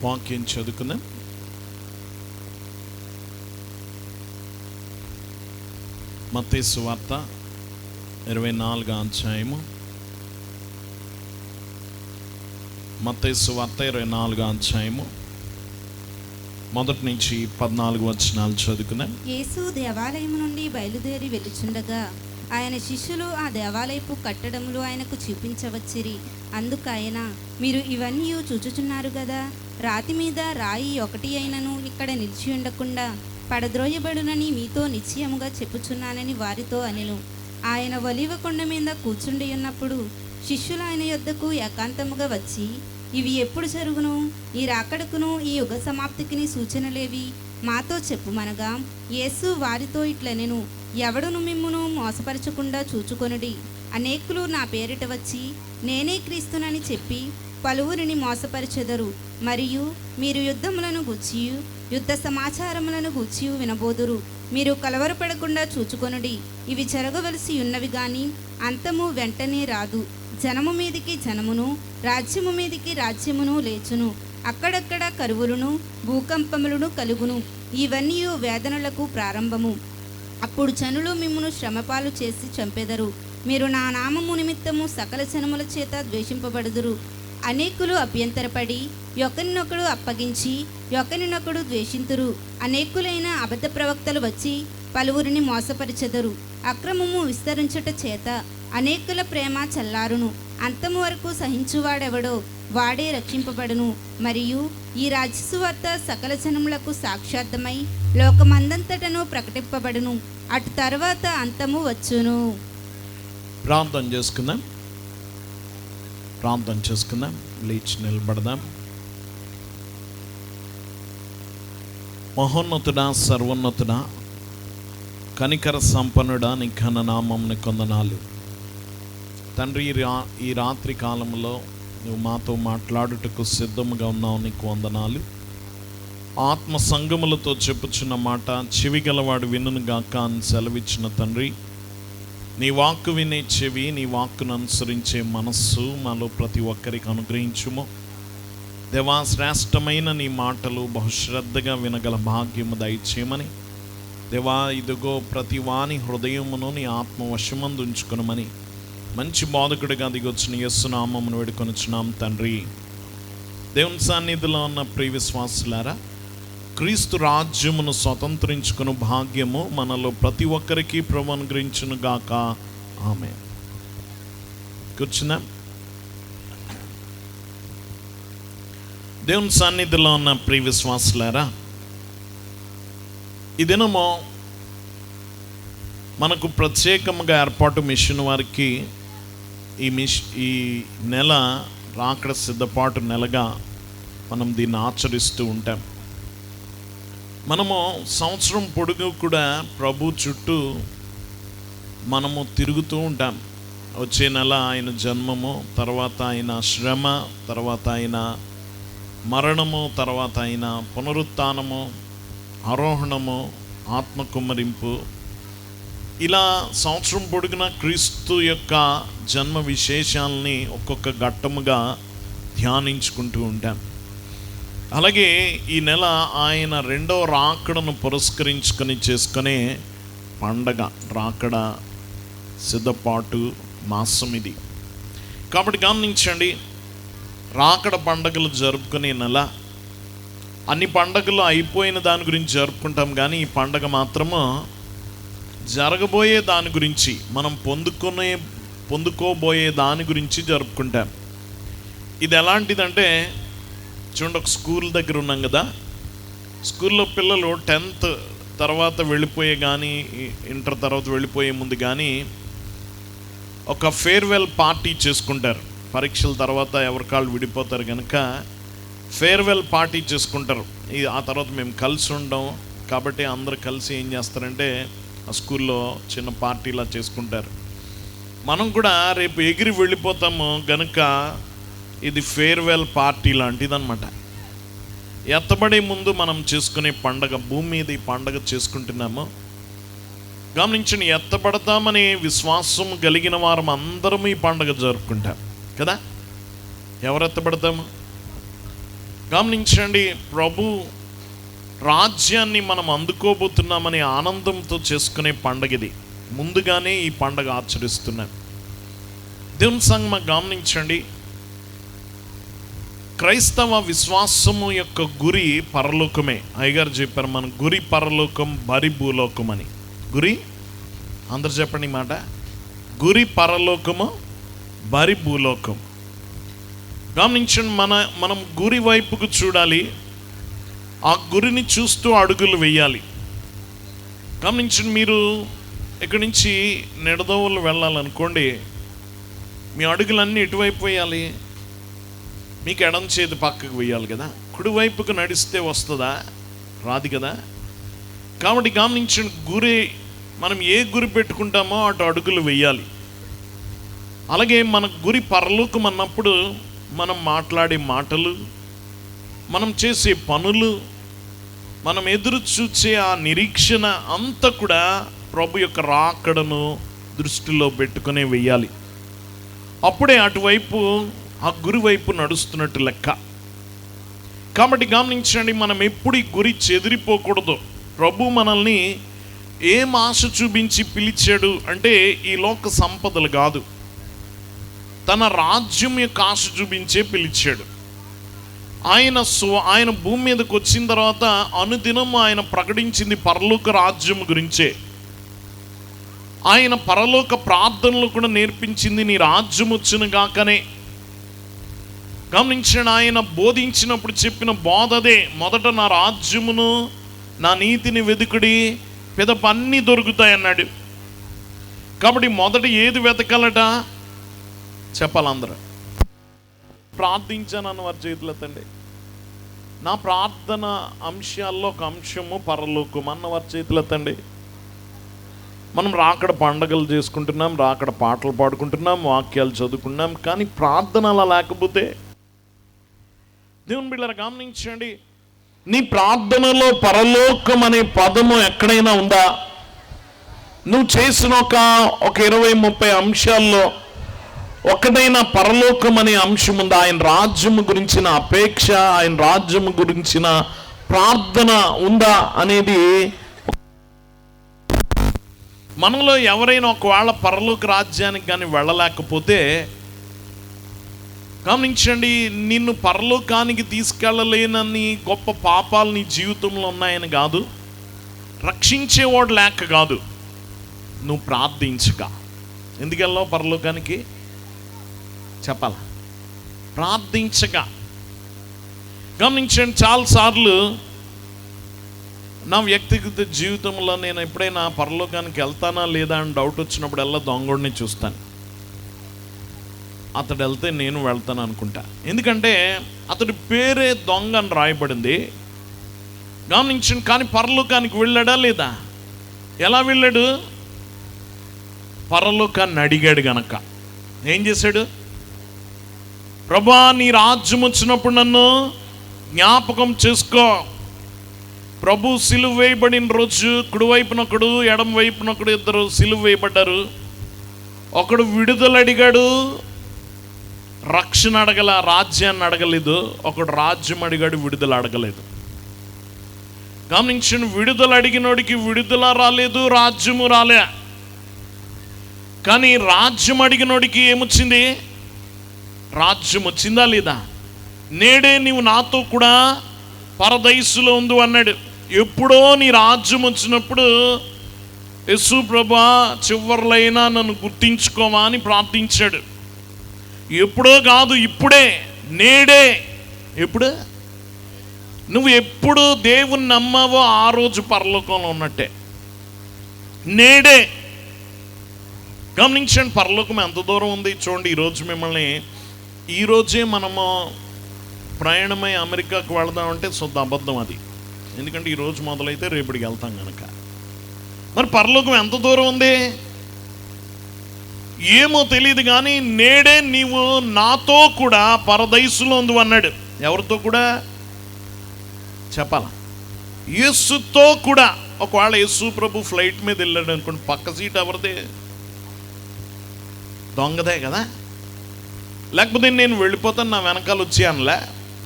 వాక్యం చదువుకుందాం. మత్తయి సువార్త 24వ అధ్యాయము. మత్తయి సువార్త 24వ అధ్యాయము మొదటి నుంచి 14 వచనాలు చదువుకుందాం. యేసు దేవాలయం నుండి బయలుదేరి వెళ్ళుచుండగా ఆయన శిష్యులు ఆ దేవాలయపు కట్టడములు ఆయనకు చూపించవచ్చిరి. అందుకు ఆయన, మీరు ఇవన్నీ చూచుచున్నారు కదా, రాతి మీద రాయి ఒకటి అయినను ఇక్కడ నిలిచి ఉండకుండా పడద్రోయబడునని మీతో నిశ్చయముగా చెప్పుచున్నానని వారితో అనెను. ఆయన ఒలీవ కొండ మీద కూర్చుండి ఉన్నప్పుడు శిష్యులు ఆయన యొద్దకు ఏకాంతముగా వచ్చి, ఇవి ఎప్పుడు జరుగును? ఈ రాకడకును ఈ యుగ సమాప్తికిని సూచనలేవి? మాతో చెప్పుమనగా, యేసు వారితో ఇట్లనెను, ఎవడును మిమ్మును మోసపరచకుండా చూచుకొనుడి. అనేకులు నా పేరిట వచ్చి నేనే క్రీస్తునని చెప్పి పలువురిని మోసపరచెదరు. మరియు మీరు యుద్ధములను గూర్చియు యుద్ధ సమాచారములను గూర్చియు వినబోదురు. మీరు కలవరపడకుండా చూచుకొనుడి. ఇవి జరగవలసి ఉన్నవి గాని అంతము వెంటనే రాదు. జనము మీదికి జనమును, రాజ్యము మీదికి రాజ్యమును లేచును. అక్కడక్కడ కరువులను, భూకంపములను కలుగును. ఇవన్నీ వేదనలకు ప్రారంభము. అప్పుడు జనులు మిమ్మును శ్రమపాలు చేసి చంపెదరు. మీరు నా నామము నిమిత్తము సకల జనముల చేత ద్వేషింపబడుదురు. అనేకులు అభ్యంతరపడి ఒకరినొకడు అప్పగించి ఒకరినొకడు ద్వేషింతురు. అనేకులైన అబద్ధ ప్రవక్తలు వచ్చి పలువురిని మోసపరిచెదరు. అక్రమము విస్తరించుట చేత అనేకుల ప్రేమ చల్లారును. అంతము వరకు సహించువాడెవడో వాడే రక్షింపబడును. మరియు ఈ రాజ్యసువార్త సకల జనములకు సాక్షార్థమై లోకమందంతటను ప్రకటింపబడును. అటు తర్వాత అంతము వచ్చును. ప్రార్థన చేసుకుందాం. లేచి నిలబడదాం. మహోన్నతుడా, సర్వోన్నతుడా, కనికర సంపన్నుడా, నీ ఘన నామముని కొందనాలు తండ్రి. ఈ రాత్రి కాలంలో నువ్వు మాతో మాట్లాడుటకు సిద్ధముగా ఉన్నావు, నీకు వందనాలు. ఆత్మ సంగములతో చెప్పుచున్న మాట చెవిగలవాడు వినుగాక అని సెలవిచ్చిన తండ్రి, నీ వాక్కు వినే చెవి, నీ వాక్కును అనుసరించే మనస్సు మాలో ప్రతి ఒక్కరికి అనుగ్రహించుము దేవా. శ్రేష్టమైన నీ మాటలు బహుశ్రద్ధగా వినగల భాగ్యము దయచేయమని దేవా. ఇదిగో ప్రతి వాని హృదయమును నీ ఆత్మ వశమందు ఉంచుకునమని మంచి బోధకుడిగా దిగొచ్చిన యేసు నామమును వేడుకొనుచున్నాం తండ్రి. దేవుని సన్నిధిలో ఉన్న ప్రియ విశ్వాసులారా, క్రీస్తు రాజ్యమును స్వతంత్రించుకుని భాగ్యము మనలో ప్రతి ఒక్కరికి ప్రభువు అనుగ్రహించును గాక. ఆమేన్. కూర్చున్నా. దేవుని సన్నిధిలో ఉన్న ప్రియ విశ్వాసులారా, ఈ దినము మనకు ప్రత్యేకంగా ఏర్పాటు మిషన్ వారికి ఈ నెల రాకడ సిద్ధపాటు నెలగా మనం దీన్ని ఆచరిస్తూ ఉంటాం. మనము సంవత్సరం పొడుగు కూడా ప్రభు చుట్టూ మనము తిరుగుతూ ఉంటాం. వచ్చే నెల ఆయన జన్మము, తర్వాత ఆయన శ్రమ, తర్వాత ఆయన మరణము, తర్వాత ఆయన పునరుత్థానము, ఆరోహణము, ఆత్మ కుమ్మరింపు, ఇలా సంవత్సరం పొడుగున క్రీస్తు యొక్క జన్మ విశేషాలని ఒక్కొక్క ఘట్టముగా ధ్యానించుకుంటూ ఉంటాం. అలాగే ఈ నెల ఆయన రెండవ రాకడను పురస్కరించుకొని చేసుకునే పండగ, రాకడ సిద్ధపాటు మాసం ఇది. కాబట్టి గమనించండి, రాకడ పండగలు జరుపుకునే నెల. అన్ని పండగలు అయిపోయిన దాని గురించి జరుపుకుంటాం, కానీ ఈ పండగ మాత్రము జరగబోయే దాని గురించి, మనం పొందుకోబోయే దాని గురించి జరుపుకుంటాం. ఇది ఎలాంటిదంటే, చూడండి, ఒక స్కూల్ దగ్గర ఉన్నాం కదా, స్కూల్లో పిల్లలు 10th తర్వాత వెళ్ళిపోయే కానీ ఇంటర్ తర్వాత వెళ్ళిపోయే ముందు కానీ ఒక ఫేర్వెల్ పార్టీ చేసుకుంటారు. పరీక్షల తర్వాత ఎవరికాళ్ళు విడిపోతారు కనుక ఫేర్వెల్ పార్టీ చేసుకుంటారు. ఆ తర్వాత మేము కలిసి ఉండం కాబట్టి అందరు కలిసి ఏం చేస్తారంటే ఆ స్కూల్లో చిన్న పార్టీలా చేసుకుంటారు. మనం కూడా రేపు ఎగిరి వెళ్ళిపోతాము కనుక ఇది ఫేర్వెల్ పార్టీ లాంటిదన్నమాట. ఎత్తబడే ముందు మనం చేసుకునే పండగ, భూమి మీద ఈ పండగ చేసుకుంటున్నాము. గమనించండి, ఎత్తబడతామనే విశ్వాసం కలిగిన వారం అందరం ఈ పండగ జరుపుకుంటాం కదా. ఎవరు ఎత్తబడతాము? గమనించండి, ప్రభు రాజ్యాన్ని మనం అందుకోబోతున్నామనే ఆనందంతో చేసుకునే పండగ ఇది. ముందుగానే ఈ పండగ ఆచరిస్తున్నాం. దేవుని సంగమం గమనించండి, క్రైస్తవ విశ్వాసము యొక్క గురి పరలోకమే. అయ్యగారు చెప్పారు, మన గురి పరలోకం, బరి భూలోకం అని. గురి అందరు చెప్పండి మాట, గురి పరలోకము, బరి భూలోకం. గమనించండి, మనం గురి వైపుకు చూడాలి, ఆ గురిని చూస్తూ అడుగులు వేయాలి. గమనించండి, మీరు ఇక్కడి నుంచి నిడదవోలు వెళ్ళాలనుకోండి, మీ అడుగులన్నీ ఎటువైపు వేయాలి? మీకు ఎడం చేతి పక్కకు వేయాలి కదా. కుడివైపుకు నడిస్తే వస్తుందా? రాదు కదా. కాబట్టి గమనించండి, గురి మనం ఏ గురి పెట్టుకుంటామో అటు అడుగులు వేయాలి. అలాగే మన గురి పరలోకం అన్నప్పుడు మనం మాట్లాడే మాటలు, మనం చేసే పనులు, మనం ఎదురు చూసే ఆ నిరీక్షణ అంతా కూడా ప్రభు యొక్క రాకడను దృష్టిలో పెట్టుకునే వెయ్యాలి. అప్పుడే అటువైపు, ఆ గురి వైపు నడుస్తున్నట్టు లెక్క. కాబట్టి గమనించండి, మనం ఎప్పుడు ఈ గురి చెదిరిపోకూడదు. ప్రభు మనల్ని ఏం ఆశ చూపించి పిలిచాడు అంటే ఈ లోక సంపదలు కాదు, తన రాజ్యం యొక్క ఆశ చూపించే పిలిచాడు. ఆయన భూమి మీదకి వచ్చిన తర్వాత అనుదినం ఆయన ప్రకటించింది పరలోక రాజ్యం గురించే. ఆయన పరలోక ప్రార్థనలు కూడా నేర్పించింది నీ రాజ్యం వచ్చును గాకనే. గమనించండి, ఆయన బోధించినప్పుడు చెప్పిన బోధ అదే. మొదట నా రాజ్యమును నా నీతిని వెతుకుడి, పిదప అన్నీ దొరుకుతాయన్నాడు. కాబట్టి మొదట ఏది వెతకాలట చెప్పాలి అందరూ. ప్రార్థించానన్న వారి చేతులు ఎత్తండి. నా ప్రార్థన అంశాల్లో ఒక అంశము పరలోకం అన్న వారి చేతులు ఎత్తండి. మనం రాకడ పండగలు చేసుకుంటున్నాం, రాకడ పాటలు పాడుకుంటున్నాం, వాక్యాలు చదువుకున్నాం, కానీ ప్రార్థన అలా లేకపోతే, దేవుని బిడ్డలారా గమనించండి, నీ ప్రార్థనలో పరలోకం అనే పదము ఎక్కడైనా ఉందా? నువ్వు చేసిన ఒక 20-30 అంశాల్లో ఒకటైనా పరలోకం అనే అంశం ఉందా? ఆయన రాజ్యము గురించిన అపేక్ష, ఆయన రాజ్యము గురించిన ప్రార్థన ఉందా అనేది. మనలో ఎవరైనా ఒకవేళ పరలోక రాజ్యానికి కానీ వెళ్ళలేకపోతే, గమనించండి, నిన్ను పరలోకానికి తీసుకెళ్ళలేనని గొప్ప పాపాలు నీ జీవితంలో ఉన్నాయని కాదు, రక్షించేవాడు లేక కాదు, నువ్వు ప్రార్థించక. ఎందుకు వెళ్ళావు పరలోకానికి చెప్పాలా? ప్రార్థించక. గమనించండి, చాలాసార్లు నా వ్యక్తిగత జీవితంలో నేను ఎప్పుడైనా పరలోకానికి వెళ్తానా లేదా అని డౌట్ వచ్చినప్పుడు ఎలా దొంగోడిని చూస్తాను. అతడు వెళ్తే నేను వెళ్తాను అనుకుంటా, ఎందుకంటే అతడి పేరే దొంగ అని రాయబడింది. గమనించండి, కానీ పరలోకానికి వెళ్ళాడా లేదా? ఎలా వెళ్ళాడు? పరలోకాన్ని అడిగాడు గనక. ఏం చేశాడు? ప్రభువా, నీ రాజ్యం వచ్చినప్పుడు నన్ను జ్ఞాపకం చేసుకో. ప్రభు సిలువ వేయబడిన రోజు కుడివైపునొకడు, ఎడం వైపునొకడు, ఇద్దరు సిలువ వేయబడ్డారు. ఒకడు విడుదల అడిగాడు, రక్షణ అడగల, రాజ్యాన్ని అడగలేదు. ఒకడు రాజ్యం అడిగాడు, విడుదల అడగలేదు. గమనించండి, విడుదల అడిగినోడికి విడుదల రాలేదు, రాజ్యము రాలే. కానీ రాజ్యం అడిగినోడికి ఏమొచ్చింది? రాజ్యం వచ్చిందా లేదా? నేడే నీవు నాతో కూడా పరదైసులో ఉండు అన్నాడు. ఎప్పుడో నీ రాజ్యం వచ్చినప్పుడు యేసు ప్రభువా చివర్లైనా నన్ను గుర్తించుకోవా అని ప్రార్థించాడు. ఎప్పుడో కాదు, ఇప్పుడే, నేడే. ఎప్పుడు నువ్వు ఎప్పుడు దేవుని నమ్మావో ఆ రోజు పరలోకంలో ఉన్నట్టే. నేడే. గమనించండి, పరలోకం ఎంత దూరం ఉంది చూడండి. ఈరోజే మనము ప్రయాణమై అమెరికాకు వెళదామంటే శుద్ధ అబద్ధం అది. ఎందుకంటే ఈరోజు మొదలైతే రేపటికి వెళ్తాం కనుక. మరి పరలోకం ఎంత దూరం ఉంది ఏమో తెలియదు, కానీ నేడే నీవు నాతో కూడా పరదైసులో ఉంది అన్నాడు. ఎవరితో కూడా చెప్పాలా? యేసుతో కూడా. ఒకవేళ యేసు ప్రభు ఫ్లైట్ మీద వెళ్ళాడు అనుకోండి, పక్క సీట్ ఎవరిదే? దొంగదే కదా. లేకపోతే నేను వెళ్ళిపోతాను, నా వెనకాల వచ్చి అనలే,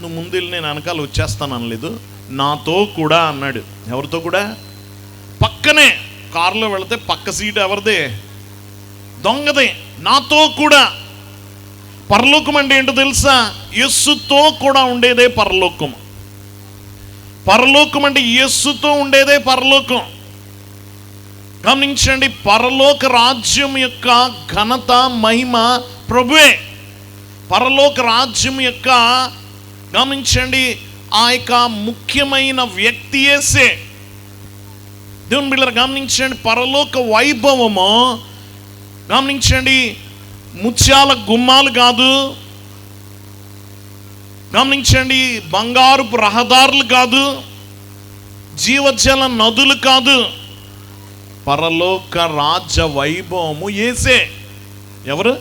నువ్వు ముందు వెళ్ళి నేను వెనకాల వచ్చేస్తాను అనలేదు, నాతో కూడా అన్నాడు. ఎవరితో కూడా? పక్కనే కారులో వెళితే పక్క సీట్ ఎవరిదే? దొంగదే. నాతో కూడా. పరలోకం అంటే ఏంటో తెలుసా? యేసుతో కూడా ఉండేదే పరలోకం. పరలోకం అంటే యేసుతో ఉండేదే పరలోకం. గమనించండి, పరలోక రాజ్యం యొక్క ఘనత మహిమ ప్రభువే. పరలోక రాజ్యం యొక్క గమనించండి ఆ యొక్క ముఖ్యమైన వ్యక్తి యేసే. దేవుని బిడ్డలారా గమనించండి, పరలోక వైభవము గమనించండి ముత్యాల గుమ్మాలు కాదు, గమనించండి బంగారుపు రహదారులు కాదు, జీవజల నదులు కాదు. పరలోక రాజ్య వైభవము యేసే. ఎవరు?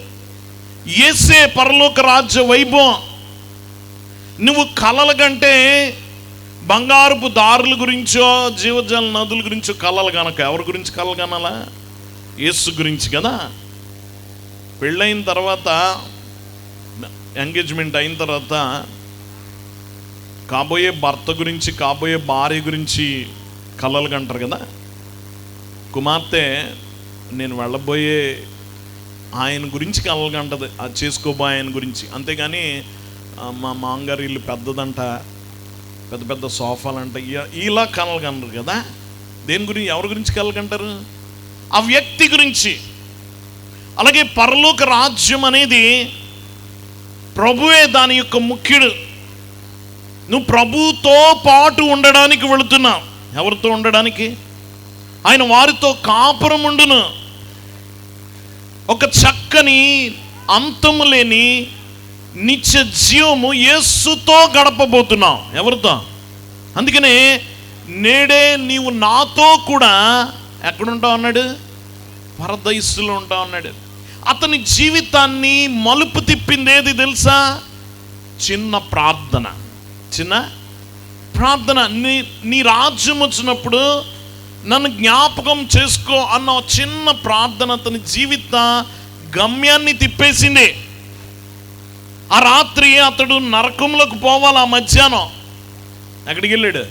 యేసే పరలోక రాజ్య వైభవం. నువ్వు కలల కంటే బంగారుపు దారుల గురించో జీవజల నదుల గురించో కలలు కనుక ఎవరి గురించి కలలు కనాలా? యేసు గురించి కదా. పెళ్ళైన తర్వాత, ఎంగేజ్మెంట్ అయిన తర్వాత కాబోయే భర్త గురించి, కాబోయే భార్య గురించి కలలు కంటారు కదా. కుమార్తె నేను వెళ్ళబోయే ఆయన గురించి కలలు కంటది, అది చేసుకోబోయే ఆయన గురించి. అంతేగాని మా మామగారు ఇల్లు పెద్దదంట, పెద్ద పెద్ద సోఫాలంట, ఇలా కలలు కంటారు కదా. దేని గురించి, ఎవరి గురించి కలలు కంటారు? ఆ వ్యక్తి గురించి. అలాగే పరలోక రాజ్యం అనేది ప్రభువే దాని యొక్క ముఖ్యుడు. నువ్వు ప్రభుతో పాటు ఉండడానికి వెళుతున్నావు. ఎవరితో ఉండడానికి? ఆయన వారితో కాపురం ఉండును. ఒక చక్కని అంతము లేని నిత్య జీవము యేసుతో గడపబోతున్నావు. ఎవరితో? అందుకనే నేడే నీవు నాతో కూడా ఎక్కడుంటావు అన్నాడు? పరదైసులో ఉంటావు అన్నాడు. అతని జీవితాన్ని మలుపు తిప్పింది ఏది తెలుసా? చిన్న ప్రార్థన. చిన్న ప్రార్థన. నీ రాజ్యం వచ్చినప్పుడు నన్ను జ్ఞాపకం చేసుకో అన్న చిన్న ప్రార్థన అతని జీవిత గమ్యాన్ని తిప్పేసింది. ఆ రాత్రి అతడు నరకంలోకి పోవాలి. ఆ మధ్యాహ్నం ఎక్కడికి వెళ్ళాడు?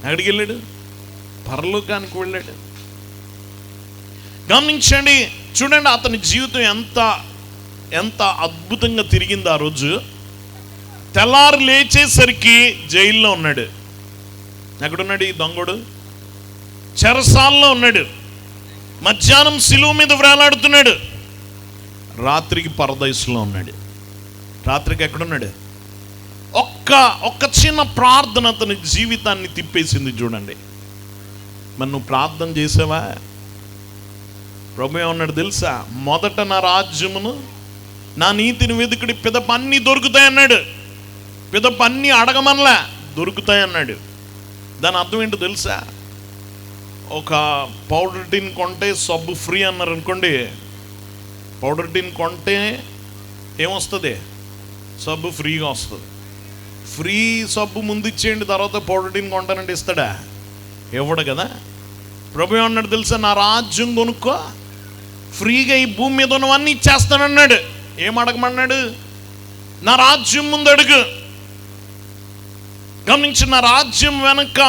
ఎక్కడికి వెళ్ళాడు? పరలోకానికి వెళ్ళాడు. గమనించండి, చూడండి అతని జీవితం ఎంత ఎంత అద్భుతంగా తిరిగింది. ఆ రోజు తెల్లారు లేచేసరికి జైల్లో ఉన్నాడు. ఎక్కడున్నాడు ఈ దొంగడు? చెరసాల్లో ఉన్నాడు. మధ్యాహ్నం సిలువ మీద వేలాడుతున్నాడు. రాత్రికి పరదైసులో ఉన్నాడు. రాత్రికి ఎక్కడున్నాడు? ఒక్క చిన్న ప్రార్థన అతని జీవితాన్ని తిప్పేసింది. చూడండి, మరి నువ్వు ప్రార్థన చేసావా? ప్రభు ఏమన్నాడు తెలుసా? మొదట నా రాజ్యమును నా నీతిని వెతుకుడి, పిదప అన్నీ దొరుకుతాయి అన్నాడు. పిదప అన్నీ అడగమనలా, దొరుకుతాయి అన్నాడు. దాని అర్థం ఏంటో తెలుసా? ఒక పౌడర్ టిన్ కొంటే సబ్బు ఫ్రీ అన్నారు అనుకోండి. పౌడర్ టిన్ కొంటే ఏమొస్తుంది? సబ్బు ఫ్రీగా వస్తుంది. ఫ్రీ సబ్బు ముందు ఇచ్చేయండి, తర్వాత పౌడర్ టిన్ కొంటానంటే ఇస్తాడా? ఇవ్వడు కదా. ప్రభు ఏమన్నాడు తెలుసా? నా రాజ్యం కొనుక్కో, ఫ్రీగా ఈ భూమి మీద ఉన్నవన్నీ ఇచ్చేస్తానన్నాడు. ఏం అడగమన్నాడు? నా రాజ్యం ముందు అడుగు. గమనించి, నా రాజ్యం వెనక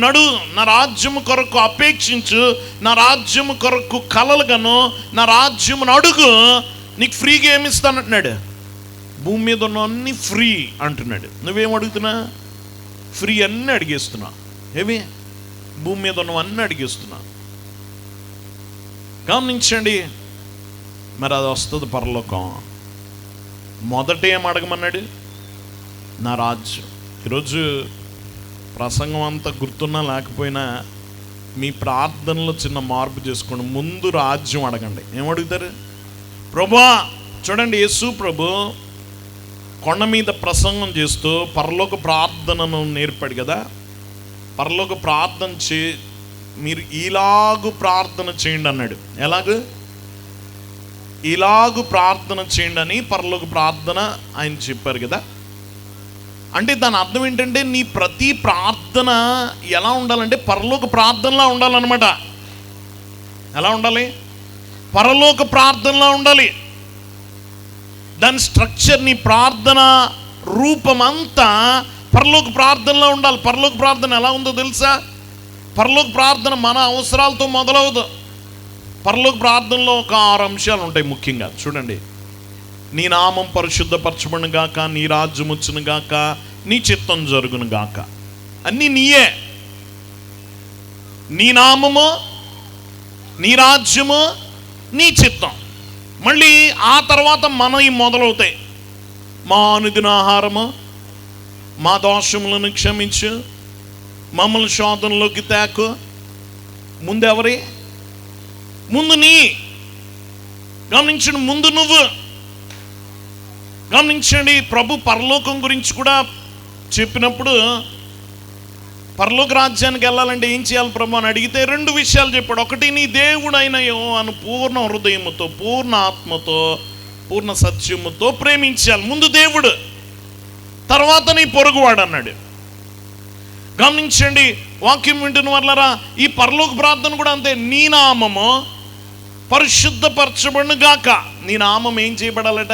నడు, నా రాజ్యము కొరకు అపేక్షించు, నా రాజ్యము కొరకు కలలుగాను, నా రాజ్యమును అడుగు, నీకు ఫ్రీగా ఏమి ఇస్తానంటున్నాడు? భూమి మీద ఉన్నవన్నీ ఫ్రీ అంటున్నాడు. నువ్వేం అడుగుతున్నా? ఫ్రీ అన్నీ అడిగేస్తున్నా. ఏమి? భూమి మీద ఉన్నవన్నీ అడిగేస్తున్నా. గమనించండి, మరి అది వస్తుంది పరలోకం. మొదట ఏం అడగమన్నాడు? నా రాజ్యం. ఈరోజు ప్రసంగం అంతా గుర్తున్నా లేకపోయినా మీ ప్రార్థనలో చిన్న మార్పు చేసుకోండి. ముందు రాజ్యం అడగండి. ఏమడుగుతారు? ప్రభువా, చూడండి యేసు ప్రభు కొండ మీద ప్రసంగం చేస్తూ పరలోక ప్రార్థనను నేర్పాడు కదా. పరలోక ప్రార్థన మీరు ఇలాగు ప్రార్థన చేయండి అన్నాడు. ఎలాగూ? ఇలాగు ప్రార్థన చేయండి అని పరలోక ప్రార్థన ఆయన చెప్పారు కదా. అంటే దాని అర్థం ఏంటంటే నీ ప్రతి ప్రార్థన ఎలా ఉండాలంటే పరలోక ప్రార్థనలా ఉండాలన్నమాట. ఎలా ఉండాలి? పరలోక ప్రార్థనలా ఉండాలి. దాని స్ట్రక్చర్, నీ ప్రార్థన రూపం అంతా పరలోక ప్రార్థనలో ఉండాలి. పరలోక ప్రార్థన ఎలా ఉందో తెలుసా? పరలోక ప్రార్థన మన అవసరాలతో మొదలవదు. పరలోక ప్రార్థనలో ఒక 6 అంశాలు ఉంటాయి ముఖ్యంగా. చూడండి, నీ నామం పరిశుద్ధపరచబడును గాక, నీ రాజ్యం వచ్చును గాక, నీ చిత్తం జరుగును గాక. అన్నీ నీయే. నీ నామము, నీ రాజ్యము, నీ చిత్తం. మళ్ళీ ఆ తర్వాత మనవి మొదలవుతాయి. మా అనుదిన ఆహారము, మా దోషములను క్షమించు, మమ్మల్ని శోధనలోకి తేకు. ముందు ఎవరి? ముందు నీ. గమనించండి, ముందు నువ్వు. గమనించండి, ప్రభు పరలోకం గురించి కూడా చెప్పినప్పుడు, పరలోక రాజ్యానికి వెళ్ళాలంటే ఏం చేయాలి ప్రభు అని అడిగితే 2 విషయాలు చెప్పాడు. ఒకటి, నీ దేవుడైన యెహోవాను పూర్ణ హృదయముతో, పూర్ణ ఆత్మతో, పూర్ణ సత్యముతో ప్రేమించాలి. ముందు దేవుడు, తర్వాత నీ పొరుగువాడు అన్నాడు. గమనించండి, వాక్యం వింటున్న వాళ్ళరా, ఈ పరలోక ప్రార్థన కూడా అంతే. నీ నామము పరిశుద్ధపరచబడును గాక. నీ నామం ఏం చేయబడాలట?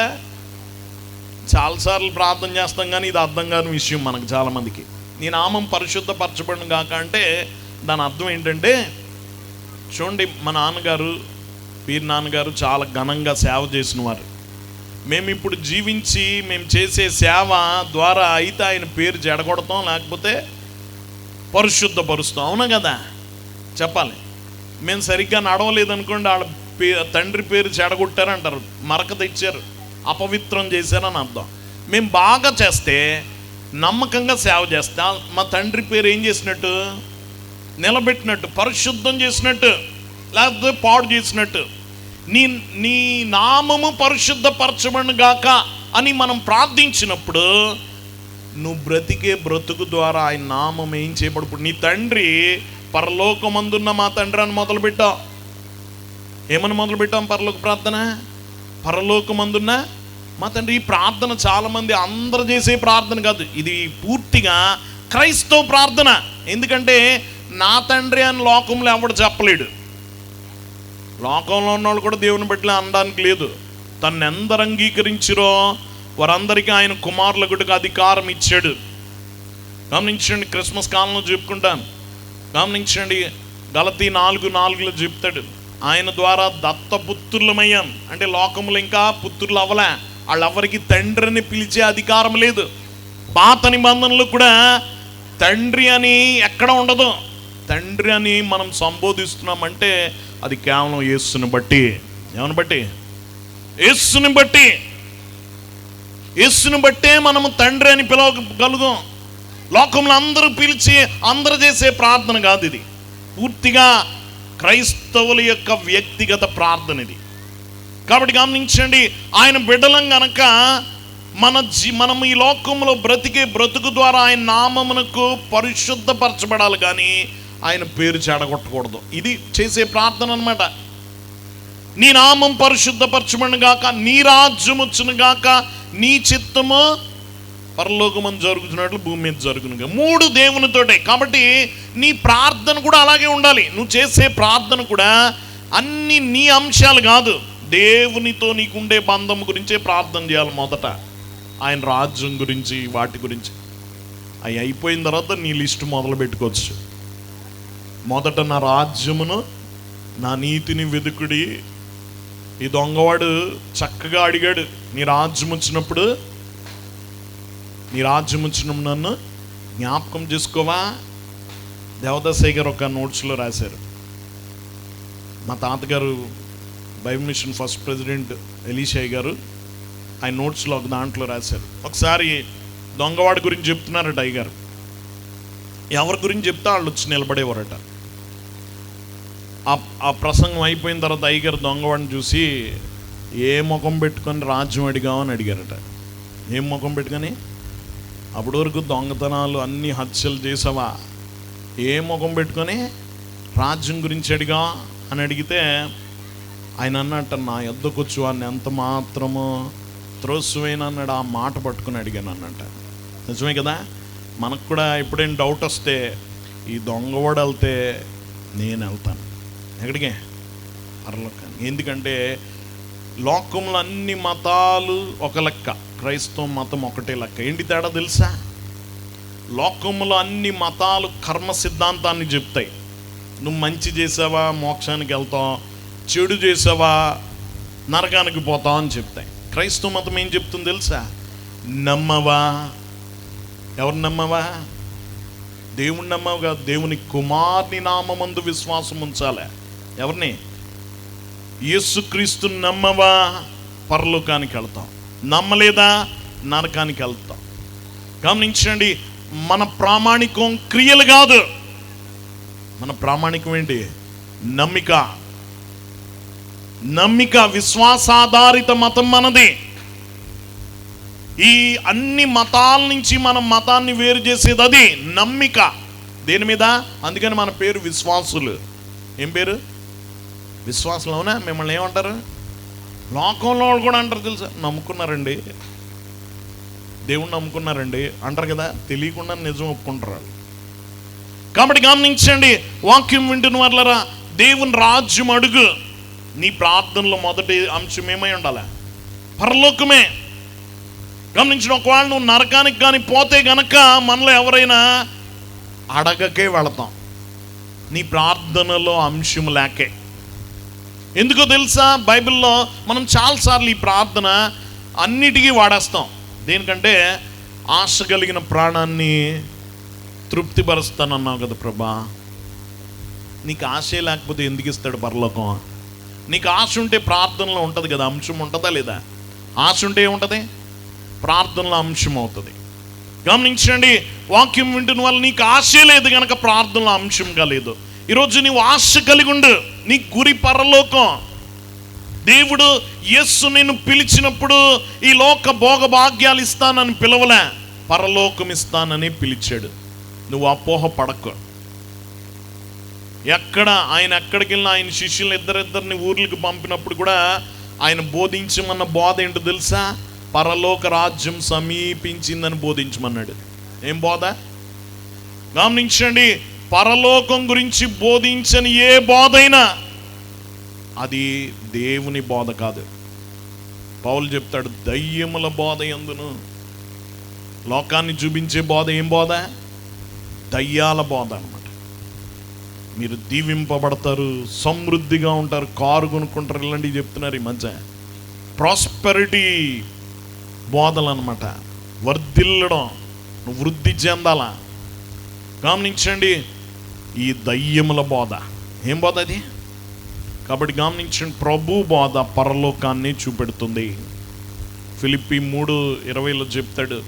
చాలాసార్లు ప్రార్థన చేస్తాం కానీ ఇది అర్థం కాని విషయం మనకు చాలామందికి. నీ నామం పరిశుద్ధపరచబడును గాక అంటే దాని అర్థం ఏంటంటే, చూడండి, మా నాన్నగారు, వీరి నాన్నగారు చాలా ఘనంగా సేవ చేసిన వారు. మేము ఇప్పుడు జీవించి మేము చేసే సేవ ద్వారా అయితే ఆయన పేరు జడగొడతాం, లేకపోతే పరిశుద్ధపరుస్తాం. అవునా కదా? చెప్పాలి. మేము సరిగ్గా నడవలేదనుకోండి, వాళ్ళ తండ్రి పేరు చెడగొట్టారంటారు, మరక తెచ్చారు, అపవిత్రం చేశారని అర్థం. మేము బాగా చేస్తే, నమ్మకంగా సేవ చేస్తే మా తండ్రి పేరు ఏం చేసినట్టు? నిలబెట్టినట్టు, పరిశుద్ధం చేసినట్టు, లేకపోతే పాడు చేసినట్టు. నీ నామము పరిశుద్ధపరచబడును గాక అని మనం ప్రార్థించినప్పుడు నువ్వు బ్రతికే బ్రతుకు ద్వారా ఆయన నామం ఏం చేయబడు. నీ తండ్రి పరలోకమందున్న మా తండ్రి అని మొదలుపెట్టావు. ఏమని మొదలుపెట్టాం పరలోక ప్రార్థన? పరలోకమందున్న మా తండ్రి. ఈ ప్రార్థన చాలామంది అందరూ చేసే ప్రార్థన కాదు, ఇది పూర్తిగా క్రైస్తవ ప్రార్థన. ఎందుకంటే నా తండ్రి అని లోకంలో ఎవడు చెప్పలేడు. లోకంలో ఉన్నవాళ్ళు కూడా దేవుని బట్టి అనడానికి లేదు. తను ఎందరు అంగీకరించిరో వారందరికీ ఆయన కుమారులకుడికి అధికారం ఇచ్చాడు. గమనించండి, క్రిస్మస్ కాలంలో చెప్పుకుంటాను. గమనించండి, గలతీ 4:4 చెప్తాడు, ఆయన ద్వారా దత్తపుత్రులమయ్యాం. అంటే లోకములు ఇంకా పుత్రులు అవ్వలే, వాళ్ళెవరికి తండ్రిని పిలిచే అధికారం లేదు. పాత నిబంధనలు కూడా తండ్రి అని ఎక్కడ ఉండదు. తండ్రి అని మనం సంబోధిస్తున్నామంటే అది కేవలం యేసుని బట్టి. ఏమని బట్టి? యేసుని బట్టి. యేసుని బట్టే మనము తండ్రి అని పిలవగలుగుతాం. లోకంలో అందరూ పిలిచి అందరూ చేసే ప్రార్థన కాదు ఇది. పూర్తిగా క్రైస్తవుల యొక్క వ్యక్తిగత ప్రార్థన ఇది. కాబట్టి గమనించండి, ఆయన బిడ్డలం గనక మనం ఈ లోకంలో బ్రతికే బ్రతుకు ద్వారా ఆయన నామమునకు పరిశుద్ధపరచబడాలి, కానీ ఆయన పేరు చెడగొట్టకూడదు. ఇది చేసే ప్రార్థన అన్నమాట. నీ నామం పరిశుద్ధపరచబడును గాక, నీ రాజ్యం వచ్చును గాక, నీ చిత్తము పరలోకమందు జరుగుతున్నట్లు భూమి మీద జరుగును. 3 దేవునితోటే. కాబట్టి నీ ప్రార్థన కూడా అలాగే ఉండాలి. నువ్వు చేసే ప్రార్థన కూడా అన్ని నీ అంశాలు కాదు, దేవునితో నీకుండే బంధం గురించే ప్రార్థన చేయాలి. మొదట ఆయన రాజ్యం గురించి, వాటి గురించి. అవి అయిపోయిన తర్వాత నీ లిస్టు మొదలు పెట్టుకోవచ్చు. మొదట నా రాజ్యమును, నా నీతిని వెతుకుడి. ఈ దొంగవాడు చక్కగా అడిగాడు, నీ రాజ్యం వచ్చినప్పుడు నన్ను జ్ఞాపకం చేసుకోవా? దేవదాసయ్య గారు ఒక నోట్స్లో రాశారు. మా తాతగారు బైబిల్ మిషన్ ఫస్ట్ ప్రెసిడెంట్ ఎలీషయ్య గారు ఆయన నోట్స్లో ఒక దాంట్లో రాశారు. ఒకసారి దొంగవాడి గురించి చెప్తున్నారట అయ్యగారు. ఎవరి గురించి చెప్తే వాళ్ళు వచ్చి నిలబడేవారట. ఆ ప్రసంగం అయిపోయిన తర్వాత అయ్యగారు దొంగవాడిని చూసి, ఏ ముఖం పెట్టుకొని రాజ్యం అడిగామని అడిగారట. ఏం ముఖం పెట్టుకొని? అప్పటి వరకు దొంగతనాలు అన్ని హత్యలు చేసావా, ఏ ముఖం పెట్టుకొని రాజ్యం గురించి అడిగా అని అడిగితే ఆయన అన్నట్ట, నా యొద్దకు వచ్చి వాడిని ఎంత మాత్రమో త్రోసివేయను అన్నాడు. ఆ మాట పట్టుకుని అడిగాను అన్నట్ట. నిజమే కదా? మనకు కూడా ఎప్పుడైనా డౌట్ వస్తే, ఈ దొంగవాడు వెళ్తే నేను వెళ్తాను. ఎక్కడికి? పరలోకానికి. ఎందుకంటే లోకంలో అన్ని మతాలు ఒక లెక్క, క్రైస్తవ మతం ఒకటే లెక్క. ఏంటి తేడా తెలుసా? లోకంలో అన్ని మతాలు కర్మ సిద్ధాంతాన్ని చెప్తాయి. నువ్వు మంచి చేసావా మోక్షానికి వెళ్తావు, చెడు చేసావా నరకానికి పోతావు అని చెప్తాయి. క్రైస్తవ మతం ఏం చెప్తుంది తెలుసా? నమ్మవా, ఎవరు నమ్మవా? దేవుని నమ్మవు కాదు, దేవుని కుమారుని నామమందు విశ్వాసం ఉంచాలి. ఎవరిని? యేసుక్రీస్తు నమ్మవా, పరలోకానికి వెళ్తాం. నమ్మలేదా, నరకానికి వెళ్తాం. గమనించండి, మన ప్రామాణికం క్రియలు కాదు, మన ప్రామాణికం ఏంటి? నమ్మిక. నమ్మిక, విశ్వాసాధారిత మతం మనది. ఈ అన్ని మతాల నుంచి మనం మతాన్ని వేరు చేసేది అది నమ్మిక. దేని మీద? అందుకని మన పేరు విశ్వాసులు. ఏం పేరు? విశ్వాసులు. అవునా? మిమ్మల్ని ఏమంటారు? లోకంలో వాళ్ళు కూడా అంటారు తెలుసా, నమ్ముకున్నారండి, దేవుణ్ణి నమ్ముకున్నారండి అంటారు కదా, తెలియకుండా నిజం ఒప్పుకుంటారు. కాబట్టి గమనించండి, వాక్యం వింటున్న వాళ్ళరా, దేవుని రాజ్యం అడుగు. నీ ప్రార్థనలో మొదటి అంశం ఏమై ఉండాలి? పరలోకమే. గమనించిన, ఒకవేళ నువ్వు నరకానికి కానీ పోతే గనక మనలో ఎవరైనా అడగకే వెళతాం, నీ ప్రార్థనలో అంశం లేకే. ఎందుకో తెలుసా? బైబిల్లో మనం చాలాసార్లు ఈ ప్రార్థన అన్నిటికీ వాడేస్తాం. దేనికంటే, ఆశ కలిగిన ప్రాణాన్ని తృప్తిపరుస్తానన్నావు కదా ప్రభా, నీకు ఆశే లేకపోతే ఎందుకు ఇస్తాడు పరలోకం? నీకు ఆశ ఉంటే ప్రార్థనలో ఉంటుంది కదా, అంశం ఉంటుందా లేదా? ఆశ ఉంటే ఏముంటుంది? ప్రార్థనలో అంశం అవుతుంది. గమనించండి, వాక్యం వింటున్న వాళ్ళు నీకు ఆశే లేదు కనుక ప్రార్థనలో అంశంగా లేదు. ఈరోజు నీవు ఆశ కలిగి ఉండు, నీ గురి పరలోకం. దేవుడు యేసు నిన్ను పిలిచినప్పుడు ఈ లోక భోగభాగ్యాలు ఇస్తానని పిలవలే, పరలోకం ఇస్తానని పిలిచాడు. నువ్వు అపోహ పడకు. ఆయన ఎక్కడికి వెళ్ళినా ఆయన శిష్యులు ఇద్దరిద్దరిని ఊర్లకు పంపినప్పుడు కూడా ఆయన బోధించమన్న బోధ ఏంటో తెలుసా? పరలోక రాజ్యం సమీపించిందని బోధించమన్నాడు. ఏం బోధ? గమనించండి, పరలోకం గురించి బోధించని ఏ బోధ అయినా అది దేవుని బోధ కాదు. పౌలు చెప్తాడు, దయ్యముల బోధ యందును. లోకాన్ని చూపించే బోధ ఏం బోధ? దయ్యాల బోధ అన్నమాట. మీరు దీవింపబడతారు, సమృద్ధిగా ఉంటారు, కారు కొనుక్కుంటారు, ఇలాంటివి చెప్తున్నారు ఈ మధ్య. ప్రాస్పెరిటీ బోధలు అన్నమాట. వర్ధిల్లడం, నువ్వు వృద్ధి చెందాల. గమనించండి, ఈ దయ్యముల బోధ ఏం బోధ అది? కాబట్టి గమనించండి, ప్రభు బోధ పరలోకాన్ని చూపెడుతుంది. ఫిలిప్పీ 3:20 చెప్తాడు,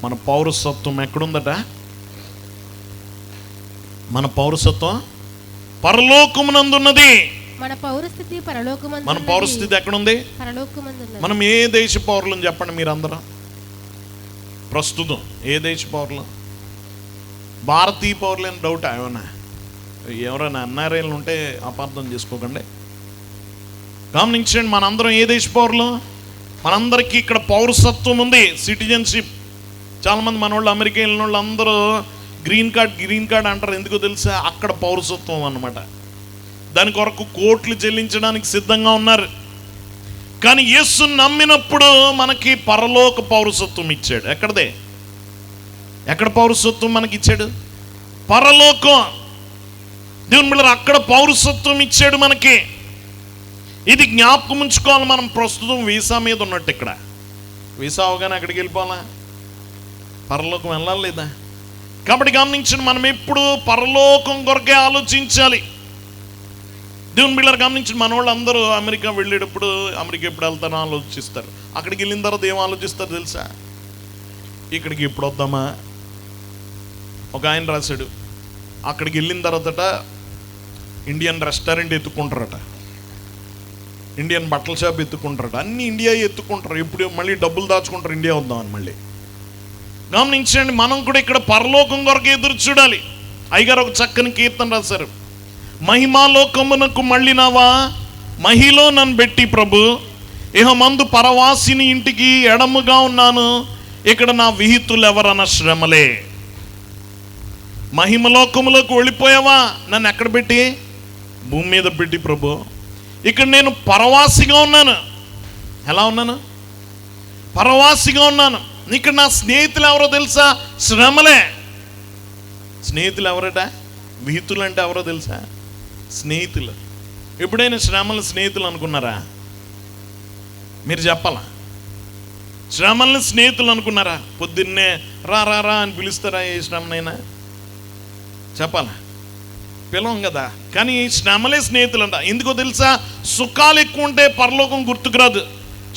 మన పౌరసత్వం ఎక్కడుందట? మన పౌరసత్వం పరలోకమునందున్నది. మన పౌరస్థితి పరలోకమందు. మన పౌరస్థితి ఎక్కడుంది? పరలోకమందు. మనం ఏ దేశ పౌరులను చెప్పండి మీరందరూ? ప్రస్తుతం ఏ దేశ పౌరులు? భారతీయ పౌరులని డౌట్ ఏమన్నా? ఎవరైనా ఎన్ఆర్ఐలు ఉంటే అపార్థం చేసుకోకండి. గమనించండి, మనందరం ఏ దేశ పౌరులు? మనందరికీ ఇక్కడ పౌరసత్వం ఉంది, సిటిజన్షిప్. చాలామంది మన వాళ్ళు అమెరికా వెళ్ళిన వాళ్ళు అందరూ గ్రీన్ కార్డ్ అంటారు. ఎందుకో తెలుసా? అక్కడ పౌరసత్వం అన్నమాట. దాని కొరకు కోట్లు చెల్లించడానికి సిద్ధంగా ఉన్నారు. కానీ యేసుని నమ్మినప్పుడు మనకి పరలోక పౌరసత్వం ఇచ్చాడు. ఎక్కడదే? ఎక్కడ పౌరసత్వం మనకి ఇచ్చాడు? పరలోకం. దేవుని బిడ్డలారా, అక్కడ పౌరసత్వం ఇచ్చాడు మనకి. ఇది జ్ఞాపకం ఉంచుకోవాలి. మనం ప్రస్తుతం వీసా మీద ఉన్నట్టు. ఇక్కడ వీసా అవగానే అక్కడికి వెళ్ళిపోవాలా? పరలోకం వెళ్ళాలి లేదా? కాబట్టి గమనించండి, మనం ఎప్పుడు పరలోకం కొరకే ఆలోచించాలి. దేవుని బిడ్డలారా గమనించండి, మన వాళ్ళు అందరూ అమెరికా వెళ్ళేటప్పుడు అమెరికా ఎప్పుడు వెళ్తానో ఆలోచిస్తారు. అక్కడికి వెళ్ళిన తర్వాత ఏం ఆలోచిస్తారు తెలుసా? ఇక్కడికి ఎప్పుడు వద్దామా? ఒక ఆయన రాశాడు, అక్కడికి వెళ్ళిన తర్వాతట ఇండియన్ రెస్టారెంట్ ఎత్తుకుంటారట, ఇండియన్ బట్టల షాప్ ఎత్తుకుంటారట, అన్ని ఇండియా ఎత్తుకుంటారు. ఇప్పుడు మళ్ళీ డబ్బులు దాచుకుంటారు, ఇండియా వద్దామని మళ్ళీ. గమనించండి, మనం కూడా ఇక్కడ పరలోకం కొరకు ఎదురు చూడాలి. అయ్యగారు ఒక చక్కని కీర్తన రాశారు, మహిమాలోకమునకు మళ్ళినావా మహిలో నన్ను పెట్టి ప్రభు, ఇహ మందు పరవాసిని ఇంటికి ఎడముగా ఉన్నాను, ఇక్కడ నా విహితులు ఎవరన్న శ్రమలే. మహిమలోకములోకి వెళ్ళిపోయావా? నన్ను ఎక్కడ పెట్టి? భూమి మీద పెట్టి ప్రభు, ఇక్కడ నేను పరవాసిగా ఉన్నాను. ఎలా ఉన్నాను? పరవాసిగా ఉన్నాను. ఇక్కడ నా స్నేహితులు ఎవరో తెలుసా? శ్రమలే. స్నేహితులు ఎవరట? విహితులు అంటే ఎవరో తెలుసా? స్నేహితులు. ఎప్పుడైనా శ్రమలు స్నేహితులు అనుకున్నారా? మీరు చెప్పాలా? శ్రమల్ని స్నేహితులు అనుకున్నారా? పొద్దున్నే రా రా రా అని పిలుస్తారా ఏ శ్రమనైనా? చెప్పాలా? పిలవం కదా. కానీ శ్రమలే స్నేహితులు అంట. ఎందుకో తెలుసా? సుఖాలు ఎక్కువ ఉంటే పరలోకం గుర్తుకురాదు.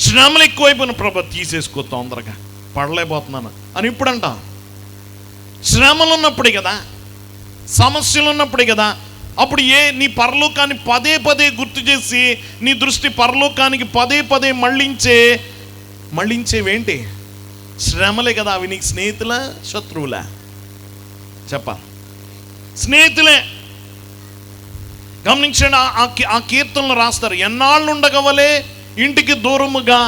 శ్రమలు ఎక్కువైపోయిన ప్రభు తీసేసుకో తొందరగా, పడలేకపోతున్నాను అని ఇప్పుడంట. శ్రమలు ఉన్నప్పుడే కదా, సమస్యలు ఉన్నప్పుడే కదా. అప్పుడు నీ పరలోకాన్ని పదే పదే గుర్తు చేసి నీ దృష్టి పరలోకానికి పదే పదే మళ్ళించేవేంటి? శ్రమలే కదా. అవి నీకు స్నేహితులా శత్రువులా? చెప్పాలి. స్నేహితులే. గమనించండి, ఆ కీర్తనలు రాస్తారు. ఎన్నాళ్ళు ఉండగవలే ఇంటికి దూరముగా,